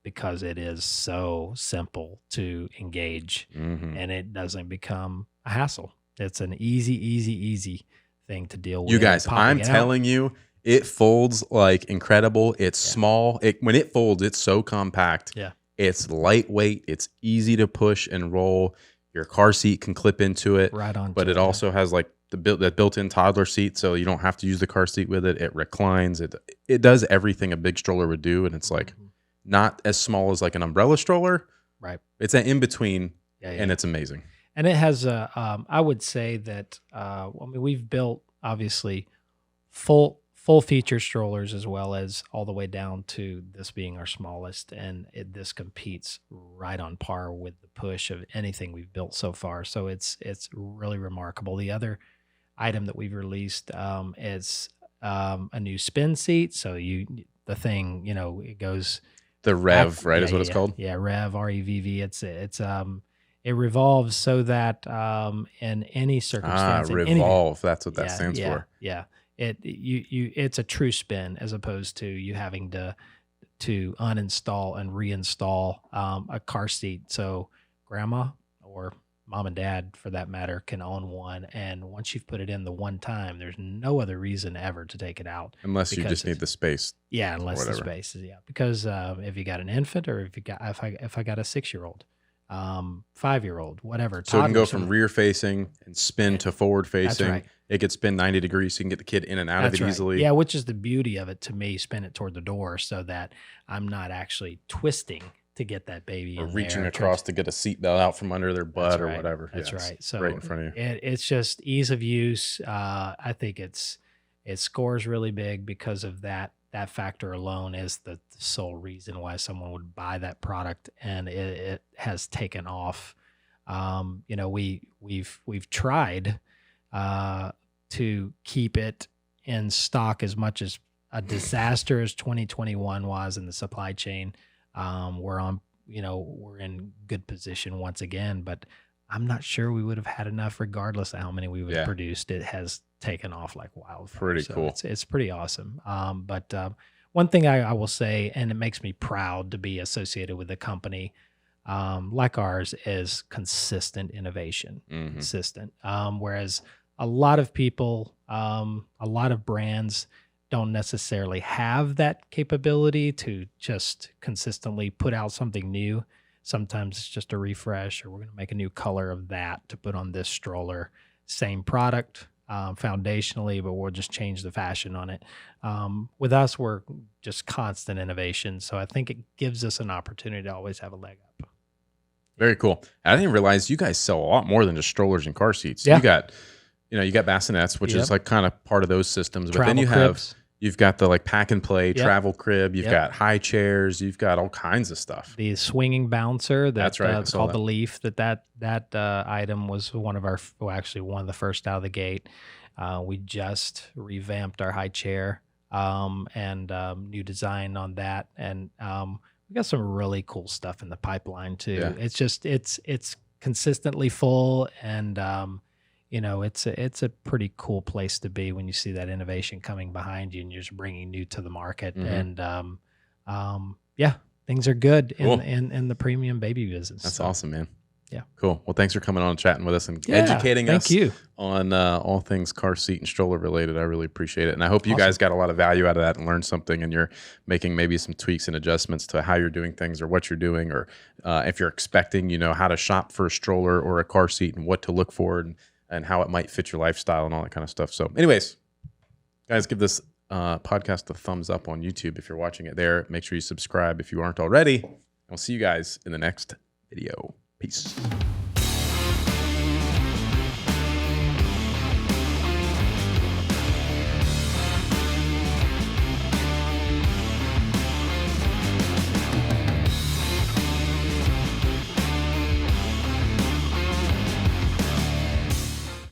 Speaker 2: because it is so simple to engage and it doesn't become a hassle. It's an easy thing to deal with.
Speaker 1: You guys, I'm telling you, it folds like incredible. It's small. When it folds, it's so compact.
Speaker 2: Yeah.
Speaker 1: It's lightweight. It's easy to push and roll. Your car seat can clip into it.
Speaker 2: Right on.
Speaker 1: But it also has like that built-in toddler seat, so you don't have to use the car seat with it. It reclines. It does everything a big stroller would do, and it's like not as small as like an umbrella stroller.
Speaker 2: Right.
Speaker 1: It's an in-between, and it's amazing.
Speaker 2: And it has I would say that we've built obviously full feature strollers as well as all the way down to this being our smallest, and this competes right on par with the push of anything we've built so far. So it's really remarkable. The other item that we've released is a new spin seat. So the thing, it goes
Speaker 1: the Rev, right? Is what it's called.
Speaker 2: Yeah, Rev, REVV. It revolves so that in any circumstance,
Speaker 1: revolve. That's what that stands for.
Speaker 2: Yeah. It's a true spin as opposed to you having to uninstall and reinstall a car seat. So grandma or mom and dad, for that matter, can own one. And once you've put it in the one time, there's no other reason ever to take it out.
Speaker 1: Unless you just need the space.
Speaker 2: Yeah, unless the space is, Because if you got an infant, or if I got a 6-year-old, 5-year-old, whatever.
Speaker 1: So it can go from rear facing and spin to forward facing.
Speaker 2: That's right.
Speaker 1: It could spin 90 degrees, so you can get the kid in and out of it easily.
Speaker 2: Yeah, which is the beauty of it to me. Spin it toward the door so that I'm not actually twisting to get that baby
Speaker 1: or
Speaker 2: in
Speaker 1: reaching
Speaker 2: there.
Speaker 1: across to get a seatbelt out from under their butt or whatever.
Speaker 2: That's right. So
Speaker 1: right in front of you.
Speaker 2: It's just ease of use. I think it scores really big because of that. That factor alone is the sole reason why someone would buy that product, and it has taken off. We've tried to keep it in stock as much as a disaster as 2021 was in the supply chain. We're in good position once again, but I'm not sure we would have had enough regardless of how many we would have produced. It has taken off like wildfire.
Speaker 1: Pretty cool.
Speaker 2: It's pretty awesome. But one thing I will say, and it makes me proud to be associated with a company like ours, is consistent innovation. Consistent. Whereas a lot of people, a lot of brands don't necessarily have that capability to just consistently put out something new. Sometimes it's just a refresh, or we're going to make a new color of that to put on this stroller. Same product foundationally, but we'll just change the fashion on it. With us, we're just constant innovation. So I think it gives us an opportunity to always have a leg up.
Speaker 1: Very cool. I didn't realize you guys sell a lot more than just strollers and car seats.
Speaker 2: Yeah.
Speaker 1: You got bassinets, which is like kind of part of those systems. But
Speaker 2: Travel
Speaker 1: then
Speaker 2: cribs.
Speaker 1: You've got the like pack and play travel crib. You've got high chairs. You've got all kinds of stuff.
Speaker 2: The swinging bouncer.
Speaker 1: That's right.
Speaker 2: It's called the Leaf. That item was one of the first out of the gate. We just revamped our high chair and new design on that, and we got some really cool stuff in the pipeline too. Yeah. It's consistently full, and it's a pretty cool place to be when you see that innovation coming behind you and you're just bringing new to the market. And things are good in the premium baby business.
Speaker 1: That's awesome, man.
Speaker 2: Yeah.
Speaker 1: Cool. Well, thanks for coming on and chatting with us and educating us
Speaker 2: you.
Speaker 1: on all things car seat and stroller related. I really appreciate it. And I hope you guys got a lot of value out of that and learned something, and you're making maybe some tweaks and adjustments to how you're doing things or what you're doing, or if you're expecting, how to shop for a stroller or a car seat and what to look for and how it might fit your lifestyle and all that kind of stuff. So anyways, guys, give this podcast a thumbs up on YouTube if you're watching it there. Make sure you subscribe if you aren't already. I'll see you guys in the next video. Peace.